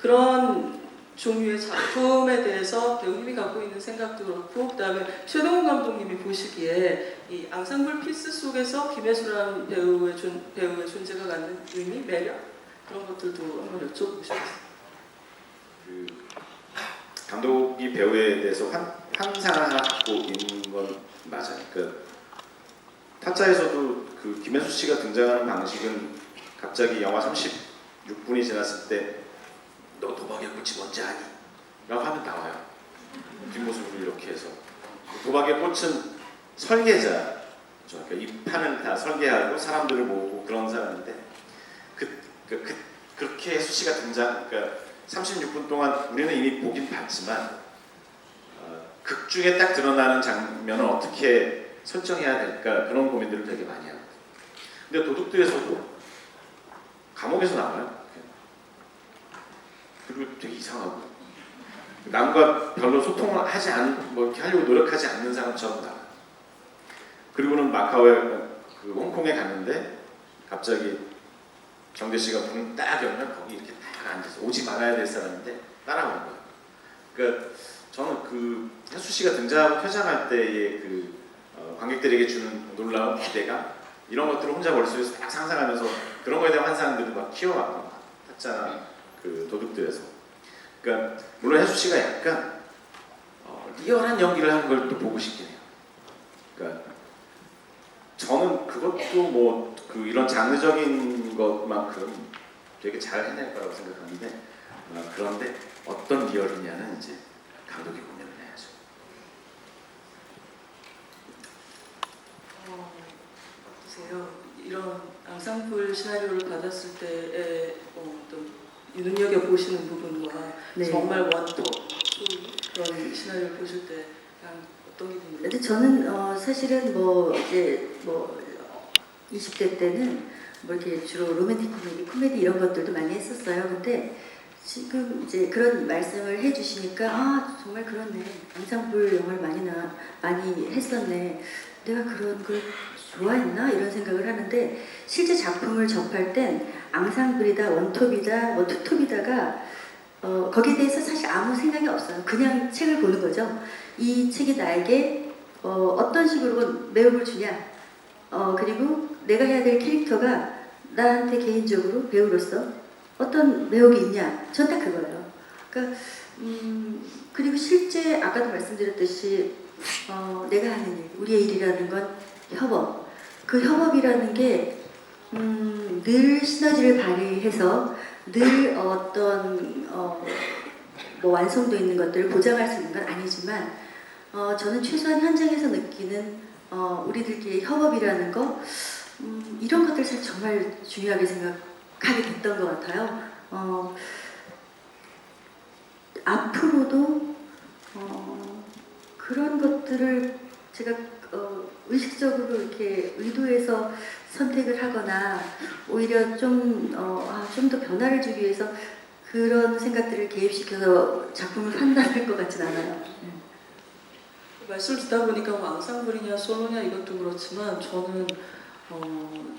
Speaker 3: 그런 종류의 작품에 대해서 배우님이 갖고 있는 생각도 그렇고 그다음에 최동훈 감독님이 보시기에 이 앙상블 피스 속에서 김혜수라는 배우의 존재가 갖는 의미, 매력 그런 것들도 한번 여쭤보고 싶었어요.
Speaker 2: 감독이 배우에 대해서 환상을 하나 갖고 있는 건 맞아요. 타짜에서도 그 김혜수 씨가 등장하는 방식은 갑자기 영화 36분이 지났을 때 너 도박에 꽃이 뭔지 아니? 라고 하면 나와요. 뒷모습으로 이렇게 해서. 도박의 꽃은 설계자, 그러니까 이 판을 다 설계하고 사람들을 모으고 그런 사람인데 그렇게 수시가 등장, 그러니까 36분 동안 우리는 이미 보긴 봤지만 극 중에 딱 드러나는 장면을 어떻게 설정해야 될까 그런 고민들을 되게 많이 합니다. 근데 도둑들에서도 감옥에서 나와요. 그리고 되게 이상하고 남과 별로 소통을 하지 않는, 뭐 이렇게 하려고 노력하지 않는 사람처럼 나와요. 그리고는 마카오에 그 홍콩에 갔는데 갑자기 정대 씨가 문을 딱 열면 거기 이렇게 딱 앉아서 오지 말아야 될 사람인데 따라오는 거예요. 그러니까 저는 그 혜수 씨가 등장하고 퇴장할 때의 그 관객들에게 주는 놀라운 기대감 이런 것들을 혼자 머릿속에서 딱 상상하면서 그런 거에 대한 환상들을 막 키워갔던 것 같아요. 타짜나 그 도둑들에서. 그러니까 물론 혜수 씨가 약간 리얼한 연기를 하는 걸 또 보고 싶긴 해요. 그러니까 저는 그것도 뭐 그 이런 장르적인 것만큼 되게 잘 해낼 거라고 생각하는데 그런데 어떤 리얼이냐는 이제 감독이 고민을 해야죠.
Speaker 3: 어떠세요? 이런 앙상블 시나리오를 받았을 때의 어떤 눈여겨 보시는 부분과
Speaker 1: 네.
Speaker 3: 정말 원톱 그런 시나리오를 보실 때 그냥 어떤 기분이에요?
Speaker 1: 근데 저는 사실은 뭐 이제 뭐 20대 때는 뭐 이렇게 주로 로맨틱 코미디 이런 것들도 많이 했었어요. 근데 지금 이제 그런 말씀을 해주시니까 아 정말 그렇네. 앙상블 영화를 많이 했었네. 내가 그런 걸 좋아했나 이런 생각을 하는데 실제 작품을 접할 땐 앙상블이다 원톱이다 뭐 투톱이다가 거기에 대해서 사실 아무 생각이 없어요. 그냥 책을 보는 거죠. 이 책이 나에게 어떤 식으로 매력을 주냐. 그리고 내가 해야 될 캐릭터가 나한테 개인적으로 배우로서 어떤 매력이 있냐. 전 딱 그거예요. 그러니까 그리고 실제 아까도 말씀드렸듯이 내가 하는 일, 우리의 일이라는 건 협업. 그 협업이라는 게 늘 시너지를 발휘해서 늘 어떤 뭐 완성도 있는 것들을 보장할 수 있는 건 아니지만 저는 최소한 현장에서 느끼는 우리들끼리 협업이라는 거 이런 것들 사실 정말 중요하게 생각하게 됐던 것 같아요. 앞으로도 그런 것들을 제가 의식적으로 이렇게 의도해서 선택을 하거나 오히려 좀 더 변화를 주기 위해서 그런 생각들을 개입시켜서 작품을 판단할 것 같진 않아요.
Speaker 3: 말씀을 듣다 보니까 뭐 앙상블이냐 솔로냐 이것도 그렇지만 저는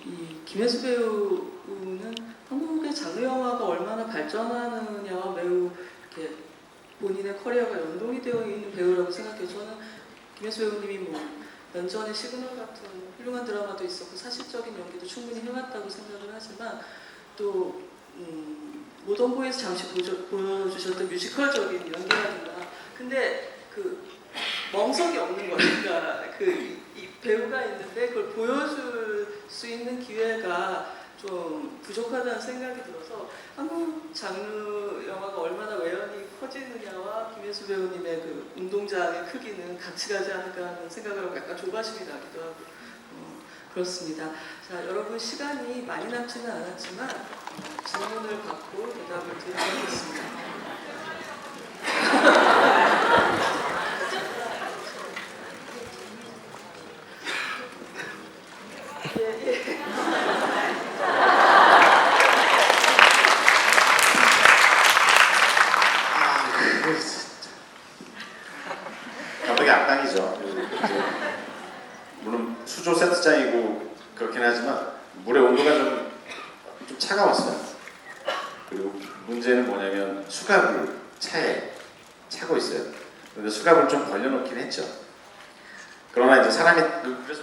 Speaker 3: 이 김혜수 배우는 한국의 장르 영화가 얼마나 발전하느냐와 매우 이렇게 본인의 커리어가 연동이 되어 있는 배우라고 생각해요. 저는 김혜수 배우님이 뭐 면전의 시그널 같은 훌륭한 드라마도 있었고 사실적인 연기도 충분히 해왔다고 생각을 하지만 또 모던보이에서 잠시 보여주셨던 뮤지컬적인 연기라든가 근데 그 멍석이 없는 거니까 이 배우가 있는데 그걸 보여줄 수 있는 기회가 좀 부족하다는 생각이 들어서 한국 장르 영화가 얼마나 외연이 커지느냐와 김혜수 배우님의 그 운동장의 크기는 같이 가지 않을까 하는 생각을 하고 약간 조바심이 나기도 하고 그렇습니다. 자, 여러분 시간이 많이 남지는 않았지만 질문을 받고 대답을 드리도록 하겠습니다.
Speaker 2: 감독이 악당이죠. 물론 수조 세트장이고 그렇긴 하지만 물의 온도가 좀 차가웠어요. 그리고 문제는 뭐냐면 수갑을 차에 차고 있어요. 그런데 수갑을 좀 벌려놓긴 했죠. 그러나 이제 사람이 그래서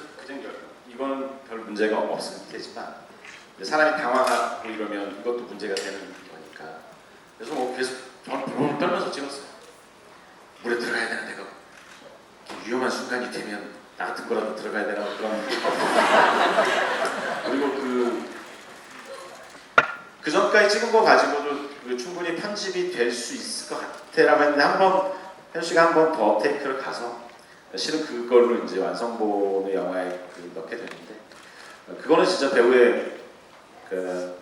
Speaker 2: 이건 별 문제가 없을 테지만 사람이 당황하고 이러면 이것도 문제가 되는 거니까 그래서 뭐 계속 저는 벌벌 떨면서 찍었어요. 물에 들어가야 되는 데가 위험한 순간이 되면 나 같은 거라도 들어가야 되나 그런 그리고 그 전까지 찍은 거 가지고도 그 충분히 편집이 될 수 있을 것 같아라고 했는데 한번 혜수 씨가 한 번 더 테이크를 가서 실은 그걸로 이제 완성본의 영화에 넣게 되는데 그거는 진짜 배우의 그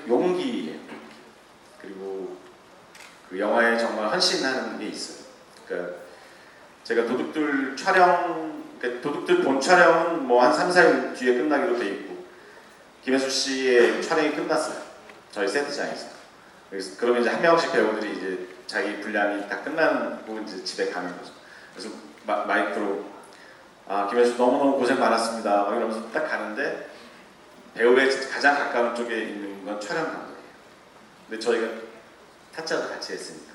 Speaker 2: 용기예요. 그리고 그 영화에 정말 헌신하는 게 있어요. 그러니까 제가 도둑들 촬영, 그러니까 도둑들 본 촬영은 뭐 한 3, 4일 뒤에 끝나기로 돼 있고 김혜수 씨의 촬영이 끝났어요. 저희 세트장에서. 그러면 이제 한 명씩 배우들이 이제 자기 분량이 다 끝나고 이제 집에 가는 거죠. 그래서 마이크로 김혜수 너무너무 고생 많았습니다. 막 이러면서 딱 가는데 배우의 가장 가까운 쪽에 있는 건 촬영 감독이에요. 근데 저희가 타짜도 같이 했으니까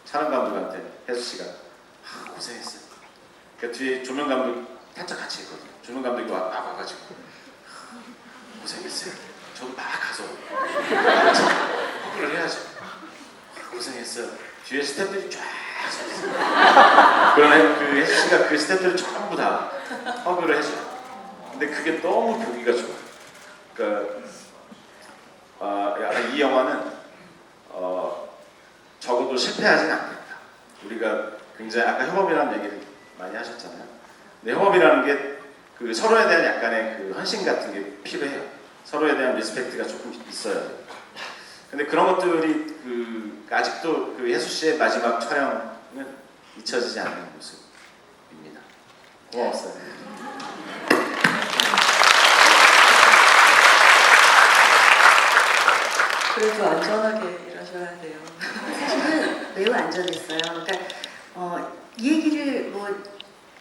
Speaker 2: 촬영 감독한테 혜수 씨가 고생했어요. 그 뒤에 조명 감독 타짜 같이 했거든요. 조명 감독이 와가지고 고생했어요. 저도 막 가서 허그를 해야죠. 고생했어요. 뒤에 스태프들이 쫙 서 있어요. 그러나 그 혜수 씨가 그 스태프들 전부 다 허그를 해줘요. 근데 그게 너무 보기가 좋아요. 그러니까 약간 이 영화는 적어도 실패하진 않겠다. 우리가 굉장히 아까 협업이라는 얘기를 많이 하셨잖아요. 근데 협업이라는 게 그 서로에 대한 약간의 그 헌신 같은 게 필요해요. 서로에 대한 리스펙트가 조금 있어야 돼요. 근데 그런 것들이 아직도 그 혜수 씨의 마지막 촬영은 잊혀지지 않는 모습입니다. 고마웠어요.
Speaker 3: 그래도 안전하게 일하셔야 돼요.
Speaker 1: 사실은 매우 안전했어요. 그러니까 이 얘기를 뭐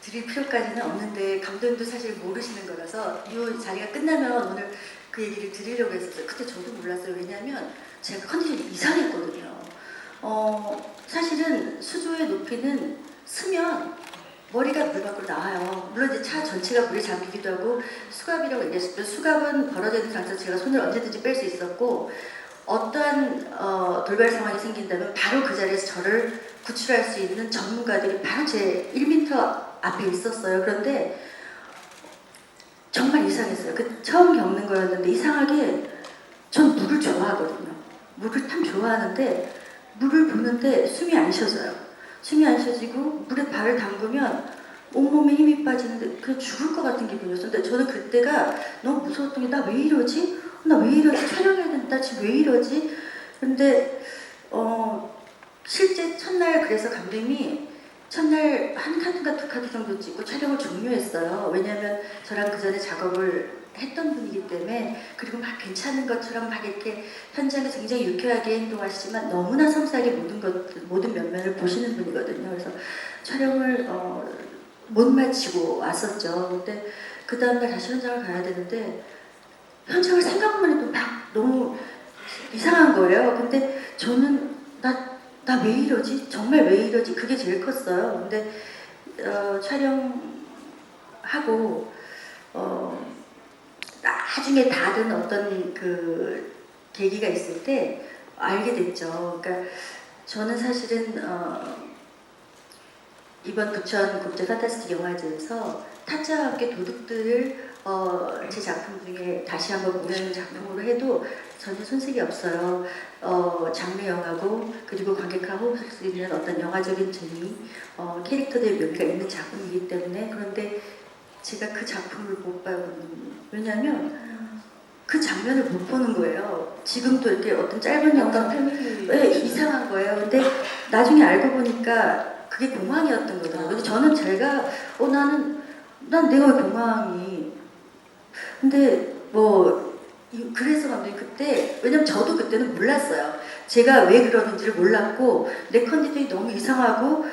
Speaker 1: 드릴 필요까지는 없는데 감독님도 사실 모르시는 거라서 이 자리가 끝나면 오늘 그 얘기를 드리려고 했었어요. 그때 저도 몰랐어요. 왜냐하면 제가 컨디션이 이상했거든요. 사실은 수조의 높이는 스면 머리가 물 밖으로 나와요. 물론 이제 차 전체가 물에 잠기기도 하고 수갑이라고 얘기했을 때 수갑은 벌어져 있는 상태에서 제가 손을 언제든지 뺄 수 있었고 어떠한 돌발 상황이 생긴다면 바로 그 자리에서 저를 구출할 수 있는 전문가들이 바로 제 1m 앞에 있었어요. 그런데 정말 이상했어요. 처음 겪는 거였는데 이상하게 전 물을 좋아하거든요. 물을 참 좋아하는데 물을 보는데 숨이 안 쉬어져요. 숨이 안 쉬어지고 물에 발을 담그면 온몸에 힘이 빠지는데 그냥 죽을 것 같은 기분이었어요. 근데 저는 그때가 너무 무서웠던 게 나 왜 이러지? 나 왜 이러지? 촬영해야 되는데 나 지금 왜 이러지? 근데 실제 첫날 그래서 감독님이 첫날 한 카드가 두 카드 정도 찍고 촬영을 종료했어요. 왜냐하면 저랑 그 전에 작업을 했던 분이기 때문에 그리고 막 괜찮은 것처럼 막 이렇게 현장에서 굉장히 유쾌하게 행동하시지만 너무나 섬세하게 모든 면면을 보시는 분이거든요. 그래서 촬영을 못 마치고 왔었죠. 근데 그 다음날 다시 현장을 가야 되는데 현장을 생각만 해도 막 너무 이상한 거예요. 근데 저는 나 왜 이러지? 정말 왜 이러지? 그게 제일 컸어요. 근데 촬영하고 나중에 다른 어떤 그 계기가 있을 때 알게 됐죠. 그러니까 저는 사실은 이번 부천 국제 판타스틱 영화제에서 타짜와 함께 도둑들을 제 작품 중에 다시 한번 공연하는 작품으로 해도 전혀 손색이 없어요. 장르 영화고 그리고 관객과 호흡할 수 있는 어떤 영화적인 재미, 캐릭터들의 묘미가 있는 작품이기 때문에 그런데 제가 그 작품을 못 봤거든요. 왜냐하면 그 장면을 못 보는 거예요. 지금도 이렇게 어떤 짧은 영상 이상한 거예요. 근데 나중에 알고 보니까 그게 공황이었던 거더라고요. 근데 저는 제가 난 내가 왜 공황이 근데 그래서 감독님 그때 왜냐면 저도 그때는 몰랐어요. 제가 왜 그러는지를 몰랐고 내 컨디션이 너무 이상하고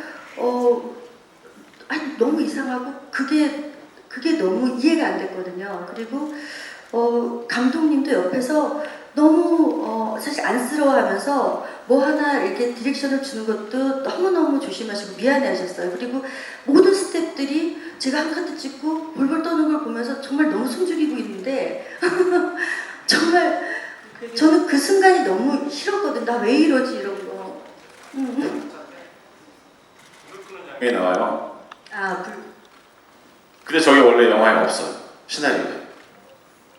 Speaker 1: 너무 이상하고 그게 너무 이해가 안 됐거든요. 그리고 감독님도 옆에서 너무 사실 안쓰러워하면서 뭐 하나 이렇게 디렉션을 주는 것도 너무너무 조심하시고 미안해하셨어요. 그리고 모든 스태프들이 제가 한 카드 찍고 볼볼 떠는 걸 보면서 정말 너무 숨죽이고 있는데 정말 저는 그 순간이 너무 싫었거든. 나 왜 이러지 이런 거.
Speaker 2: 왜 나와요?
Speaker 1: 불.
Speaker 2: 근데 저게 원래 영화에 없어요. 시나리오에.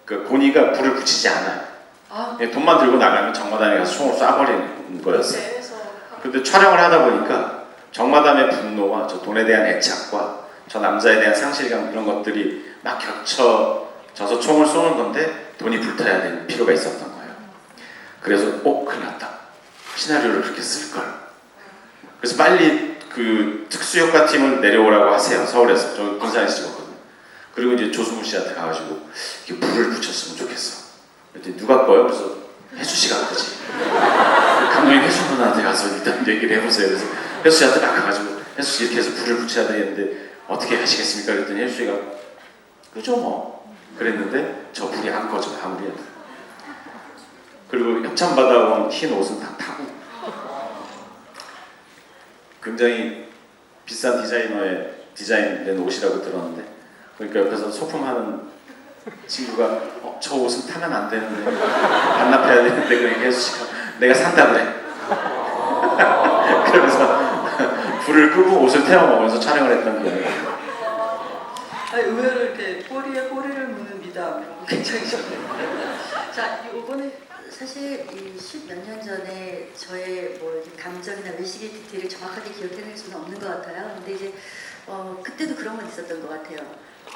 Speaker 2: 그 고니가 불을 붙이지 않아요.
Speaker 3: 아,
Speaker 2: 예, 돈만 들고 나가면 정마담에 가서 총을 쏴버리는 거였어요.
Speaker 3: 그래서
Speaker 2: 근데 촬영을 하다 보니까 정마담의 분노와 저 돈에 대한 애착과 저 남자에 대한 상실감 이런 것들이 막 겹쳐져서 총을 쏘는 건데 돈이 불타야 되는 필요가 있었던 거예요. 그래서 큰일 났다. 시나리오를 그렇게 쓸걸. 그래서 빨리 그 특수효과 팀을 내려오라고 하세요. 서울에서. 저 군산에서 찍었거든요. 그리고 이제 조승우 씨한테 가가지고 이렇게 불을 붙였으면 좋겠어. 그랬더니 누가 꺼요? 그래서 혜수 씨가 그러지. 감독님 혜수 누나한테 가서 일단 얘기를 해보세요. 그래서 혜수 씨한테 막 가가지고 혜수 씨 이렇게 해서 불을 붙여야 되는데 어떻게 하시겠습니까? 그랬더니 혜수 씨가 그죠 뭐. 그랬는데 저 불이 안 꺼져 아무리 해도. 그리고 협찬받아온 흰 옷은 다 타고 굉장히 비싼 디자이너의 디자인된 옷이라고 들었는데 그러니까 옆에서 소품하는 친구가 저 옷은 타면 안 되는데 반납해야 되는데 그러니까 혜수 씨가 내가 산다 그래. 그러면서 불을 끄고 옷을 태워 먹으면서 촬영을 했던 거예요.
Speaker 3: 아니, 의외로 이렇게 꼬리에 꼬리를 무는 미담 이런 거 굉장히 좋네요. 자, 이번에
Speaker 1: 사실 이 10몇 년 전에 저의 뭐 이렇게 감정이나 의식의 디테일을 정확하게 기억해낼 수는 없는 것 같아요. 근데 이제 그때도 그런 건 있었던 것 같아요.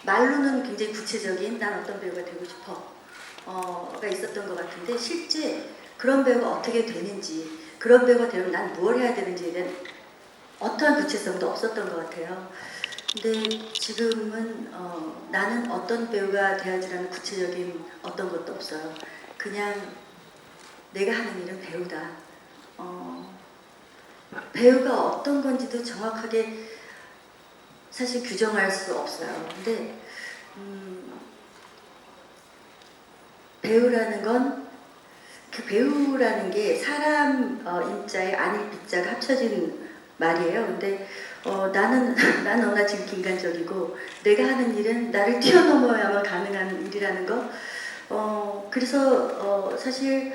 Speaker 1: 말로는 굉장히 구체적인 난 어떤 배우가 되고 싶어가 있었던 것 같은데 실제 그런 배우가 어떻게 되는지 그런 배우가 되면 난 뭘 해야 되는지에 대한 어떠한 구체성도 없었던 것 같아요. 근데 지금은 나는 어떤 배우가 돼야지라는 구체적인 어떤 것도 없어요. 그냥 내가 하는 일은 배우다. 배우가 어떤 건지도 정확하게 사실 규정할 수 없어요. 근데 배우라는 건 그 배우라는 게 사람 인자에 아닐 빗자가 합쳐진 말이에요. 근데 나는 너무나 지금 인간적이고 내가 하는 일은 나를 뛰어넘어야만 가능한 일이라는 거. 그래서 사실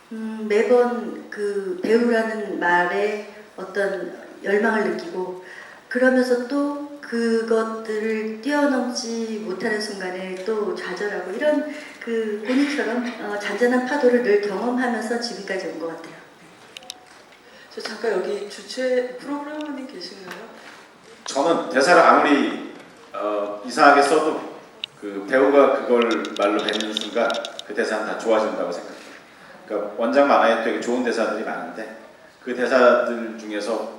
Speaker 1: 매번 그 배우라는 말에 어떤 열망을 느끼고 그러면서 또 그것들을 뛰어넘지 못하는 순간에 또 좌절하고 이런 그 본인처럼 잔잔한 파도를 늘 경험하면서 지금까지 온 것 같아요.
Speaker 3: 저 잠깐 여기 주최 프로그래머님 계신가요?
Speaker 2: 저는 대사를 아무리 이상하게 써도 그 배우가 그걸 말로 뱉는 순간 그 대사는 다 좋아진다고 생각해요. 그러니까 원작 만화에 되게 좋은 대사들이 많은데 그 대사들 중에서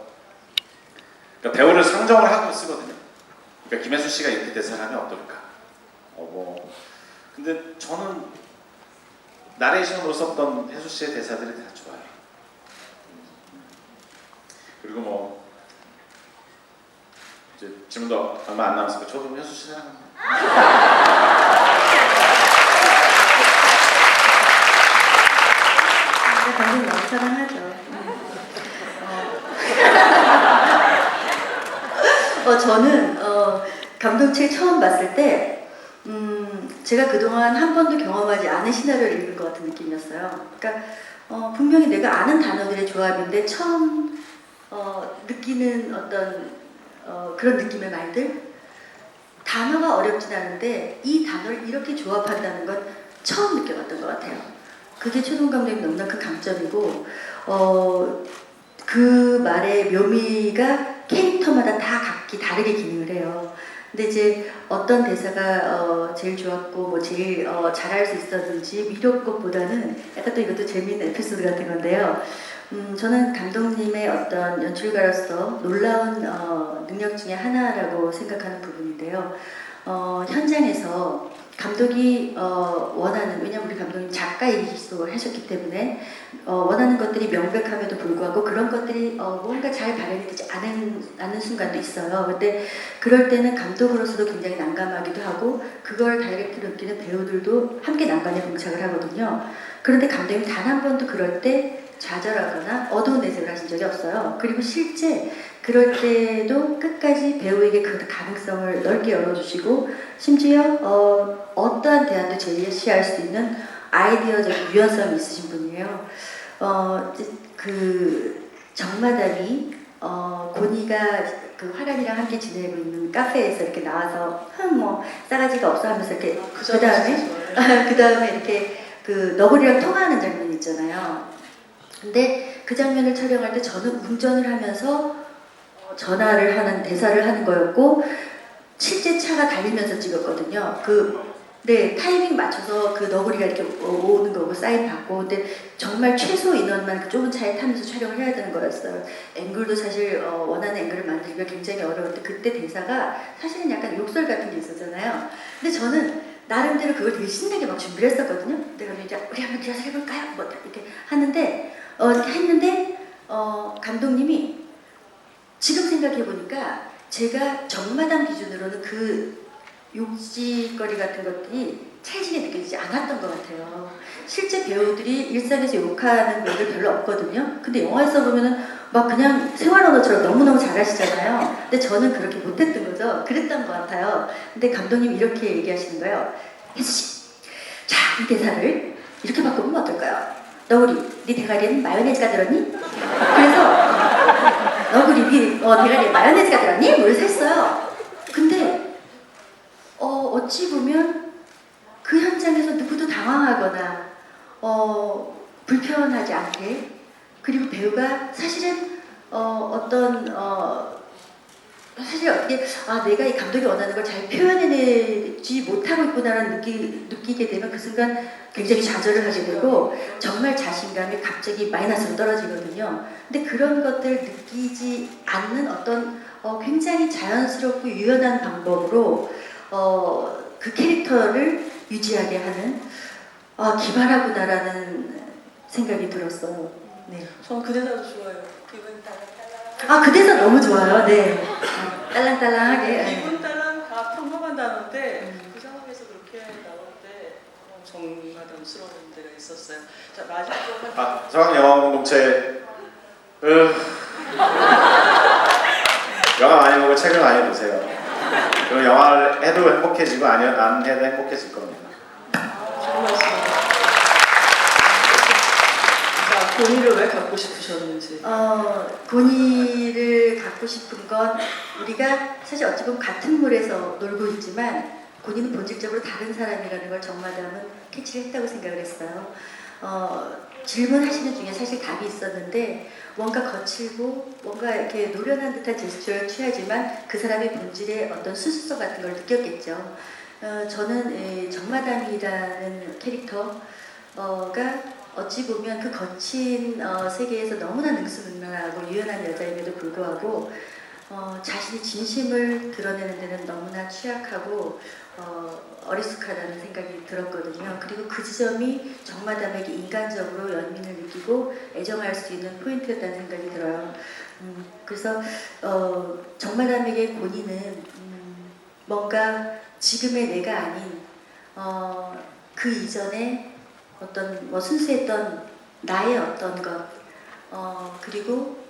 Speaker 2: 그러니까 배우를 상정을 하고 쓰거든요. 그러니까 김혜수 씨가 이렇게 대사를 하면 어떨까? 근데 저는 나레이션으로 썼던 혜수 씨의 대사들이 다 좋아요. 그리고 뭐 이제 질문도 얼마 안 남았으니까 저도 혜수 씨 사랑합니다.
Speaker 1: 감독님 너무 사랑하죠. 저는 감독책 처음 봤을 때 제가 그동안 한 번도 경험하지 않은 시나리오를 읽은 것 같은 느낌이었어요. 그러니까 분명히 내가 아는 단어들의 조합인데 처음 느끼는 어떤 그런 느낌의 말들 단어가 어렵진 않은데 이 단어를 이렇게 조합한다는 건 처음 느껴봤던 것 같아요. 그게 최동 감독님 너무나 큰 강점이고 그 말의 묘미가 캐릭터마다 다 각기 다르게 기능을 해요. 근데 이제 어떤 대사가 제일 좋았고 뭐 제일 잘할 수 있었는지 이런 것보다는 약간 또 이것도 재미있는 에피소드 같은 건데요. 저는 감독님의 어떤 연출가로서 놀라운 능력 중에 하나라고 생각하는 부분인데요. 현장에서 감독이 원하는, 왜냐면 우리 감독님 작가이기도 하셨기 때문에 원하는 것들이 명백함에도 불구하고 그런 것들이 뭔가 잘 발현이 되지 않은 순간도 있어요. 근데 그럴 때는 감독으로서도 굉장히 난감하기도 하고 그걸 다이렉트로 느끼는 배우들도 함께 난관에 봉착을 하거든요. 그런데 감독님 단 한 번도 그럴 때 좌절하거나 어두운 내색을 하신 적이 없어요. 그리고 실제 그럴 때도 끝까지 배우에게 그 가능성을 넓게 열어주시고 심지어 어떠한 대안도 제시할 수 있는 아이디어적인 유연성이 있으신 분이에요. 그 정마담이 고니가 그 화란이랑 함께 지내고 있는 카페에서 이렇게 나와서 뭐 싸가지가 없어 하면서 이렇게 그 다음에 이렇게 그 너구리랑 통화하는 장면 있잖아요. 근데 그 장면을 촬영할 때 저는 운전을 하면서 전화를 하는 대사를 하는 거였고 실제 차가 달리면서 찍었거든요. 네, 타이밍 맞춰서 그 너구리가 이렇게 오는 거고 사인 받고 근데 정말 최소 인원만 그 좁은 차에 타면서 촬영을 해야 되는 거였어요. 앵글도 사실 원하는 앵글을 만들기가 굉장히 어려웠는데 그때 대사가 사실은 약간 욕설 같은 게 있었잖아요. 근데 저는 나름대로 그걸 되게 신나게 막 준비를 했었거든요. 내가 이제 우리 한번 리허설 해볼까요? 뭐 이렇게 하는데 이렇게 했는데 감독님이 지금 생각해 보니까 제가 정마담 기준으로는 그 욕짓거리 같은 것들이 찰지게 느껴지지 않았던 것 같아요. 실제 배우들이 일상에서 욕하는 배우들 별로 없거든요. 근데 영화에서 보면은 막 그냥 생활 언어처럼 너무너무 잘하시잖아요. 근데 저는 그렇게 못했던 거죠. 그랬던 것 같아요. 근데 감독님이 이렇게 얘기하시는 거예요. 혜수씨, 자, 이 대사를 이렇게 바꾸면 어떨까요? 너구리, 네 대가리에는 마요네즈가 들었니? 그래서 너구리, 네 대가리에 마요네즈가 들었니? 뭘 샜어요. 근데 어찌 보면 그 현장에서 누구도 당황하거나 불편하지 않게 그리고 배우가 사실은 사실 어떻게 내가 이 감독이 원하는 걸 잘 표현해내지 못하고 있구나라는 느끼게 되면 그 순간 굉장히 좌절을 하게 되고 정말 자신감이 갑자기 마이너스로 떨어지거든요. 근데 그런 것들 느끼지 않는 어떤 굉장히 자연스럽고 유연한 방법으로 그 캐릭터를 유지하게 하는 기발하구나라는 생각이 들었어요. 네.
Speaker 3: 저는 그 대사도 좋아요. 기분 딸랑딸랑.
Speaker 1: 그 대사 너무 좋아요. 네. 딸랑딸랑하게.
Speaker 3: 기분 딸랑 다 평범한 단어인데 그 상황에서 그렇게 나올 때 정마담스러운 데가 있었어요. 자 마지막으로
Speaker 2: 서강영화 공동체 영화 많이 보고 책을 많이 보세요. 그럼 영화를 해도 행복해지고 안 해도 행복해질 겁니다.
Speaker 3: 좋은 말씀입니다. 자, 고니를 왜 갖고 싶으셨는지.
Speaker 1: 고니를 갖고 싶은 건 우리가 사실 어찌 보면 같은 물에서 놀고 있지만 고니는 본질적으로 다른 사람이라는 걸 정마담은 캐치를 했다고 생각을 했어요. 질문하시는 중에 사실 답이 있었는데 뭔가 거칠고 뭔가 이렇게 노련한 듯한 제스처를 취하지만 그 사람의 본질의 어떤 수수성 같은 걸 느꼈겠죠. 저는 정마담이라는 캐릭터가 어찌 보면 그 거친 세계에서 너무나 능수능란하고 유연한 여자임에도 불구하고 자신의 진심을 드러내는 데는 너무나 취약하고 어리숙하다는 생각이 들었거든요. 그리고 그 지점이 정마담에게 인간적으로 연민을 느끼고 애정할 수 있는 포인트였다는 생각이 들어요. 그래서 정마담에게 고니는 뭔가 지금의 내가 아닌 그 이전에 어떤 순수했던 나의 어떤 것 그리고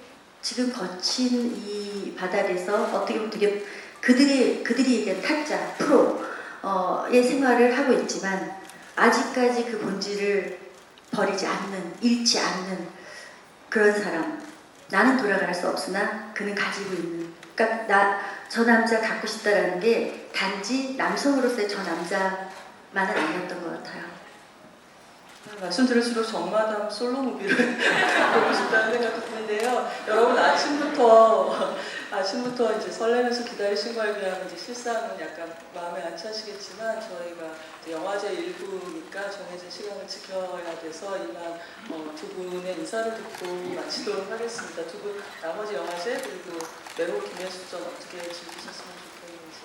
Speaker 1: 지금 거친 이 바닥에서 어떻게 보면 되게 그들이 얘기하는 타짜 프로의 생활을 하고 있지만 아직까지 그 본질을 버리지 않는 잃지 않는 그런 사람. 나는 돌아갈 수 없으나 그는 가지고 있는. 그러니까 저 남자 갖고 싶다라는 게 단지 남성으로서의 저 남자만은 아니었던 것 같아요.
Speaker 3: 말씀 들을수록 정마담 솔로 무비를 보고 싶다는 생각이 드는데요. 여러분 아침부터 이제 설레면서 기다리신 거에 비하면 이제 실상은 약간 마음에 안 차시겠지만 저희가 이제 영화제 일부니까 정해진 시간을 지켜야 돼서 이만 두 분의 인사를 듣고 마치도록 하겠습니다. 두 분 나머지 영화제 그리고 배우 김혜수전 어떻게 즐기셨으면 좋겠는지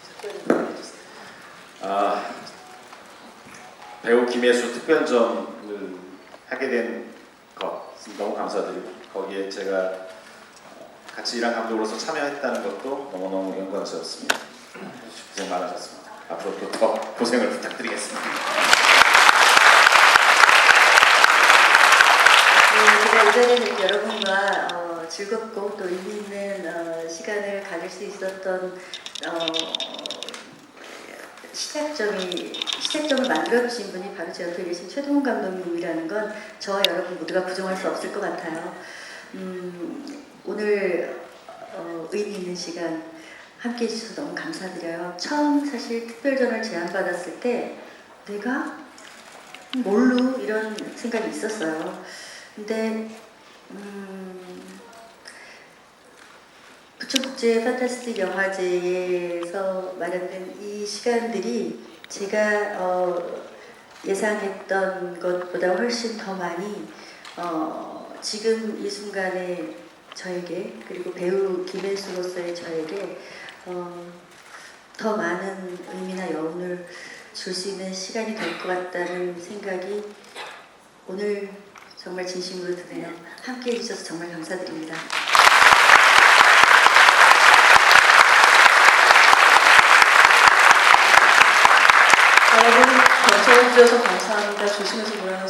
Speaker 3: 특별히 해주세요.
Speaker 2: 배우 김혜수 특별점을 하게 된 것 너무 감사드리고 거기에 제가 같이 일한 감독으로서 참여했다는 것도 너무너무 영광스럽습니다. 고생 많으셨습니다. 앞으로도 더 고생을 부탁드리겠습니다.
Speaker 1: 제가 이전에는 여러분과 즐겁고 또 의미 있는 시간을 가질 수 있었던 시작점을 만들어주신 분이 바로 제 옆에 계신 최동훈 감독님이라는 건 저와 여러분 모두가 부정할 수 없을 것 같아요. 오늘 의미 있는 시간 함께 해주셔서 너무 감사드려요. 처음 사실 특별전을 제안받았을 때 내가 뭘로 이런 생각이 있었어요. 근데 부천국제 판타스틱 영화제에서 마련된 이 시간들이 제가 예상했던 것보다 훨씬 더 많이 지금 이 순간에 저에게, 그리고 배우 김혜수로서의 저에게 더 많은 의미나 여운을 줄 수 있는 시간이 될 것 같다는 생각이 오늘 정말 진심으로 드네요. 함께 해주셔서 정말 감사드립니다.
Speaker 3: 여러분, 경청해주셔서 감사합니다. 조심해서 물러나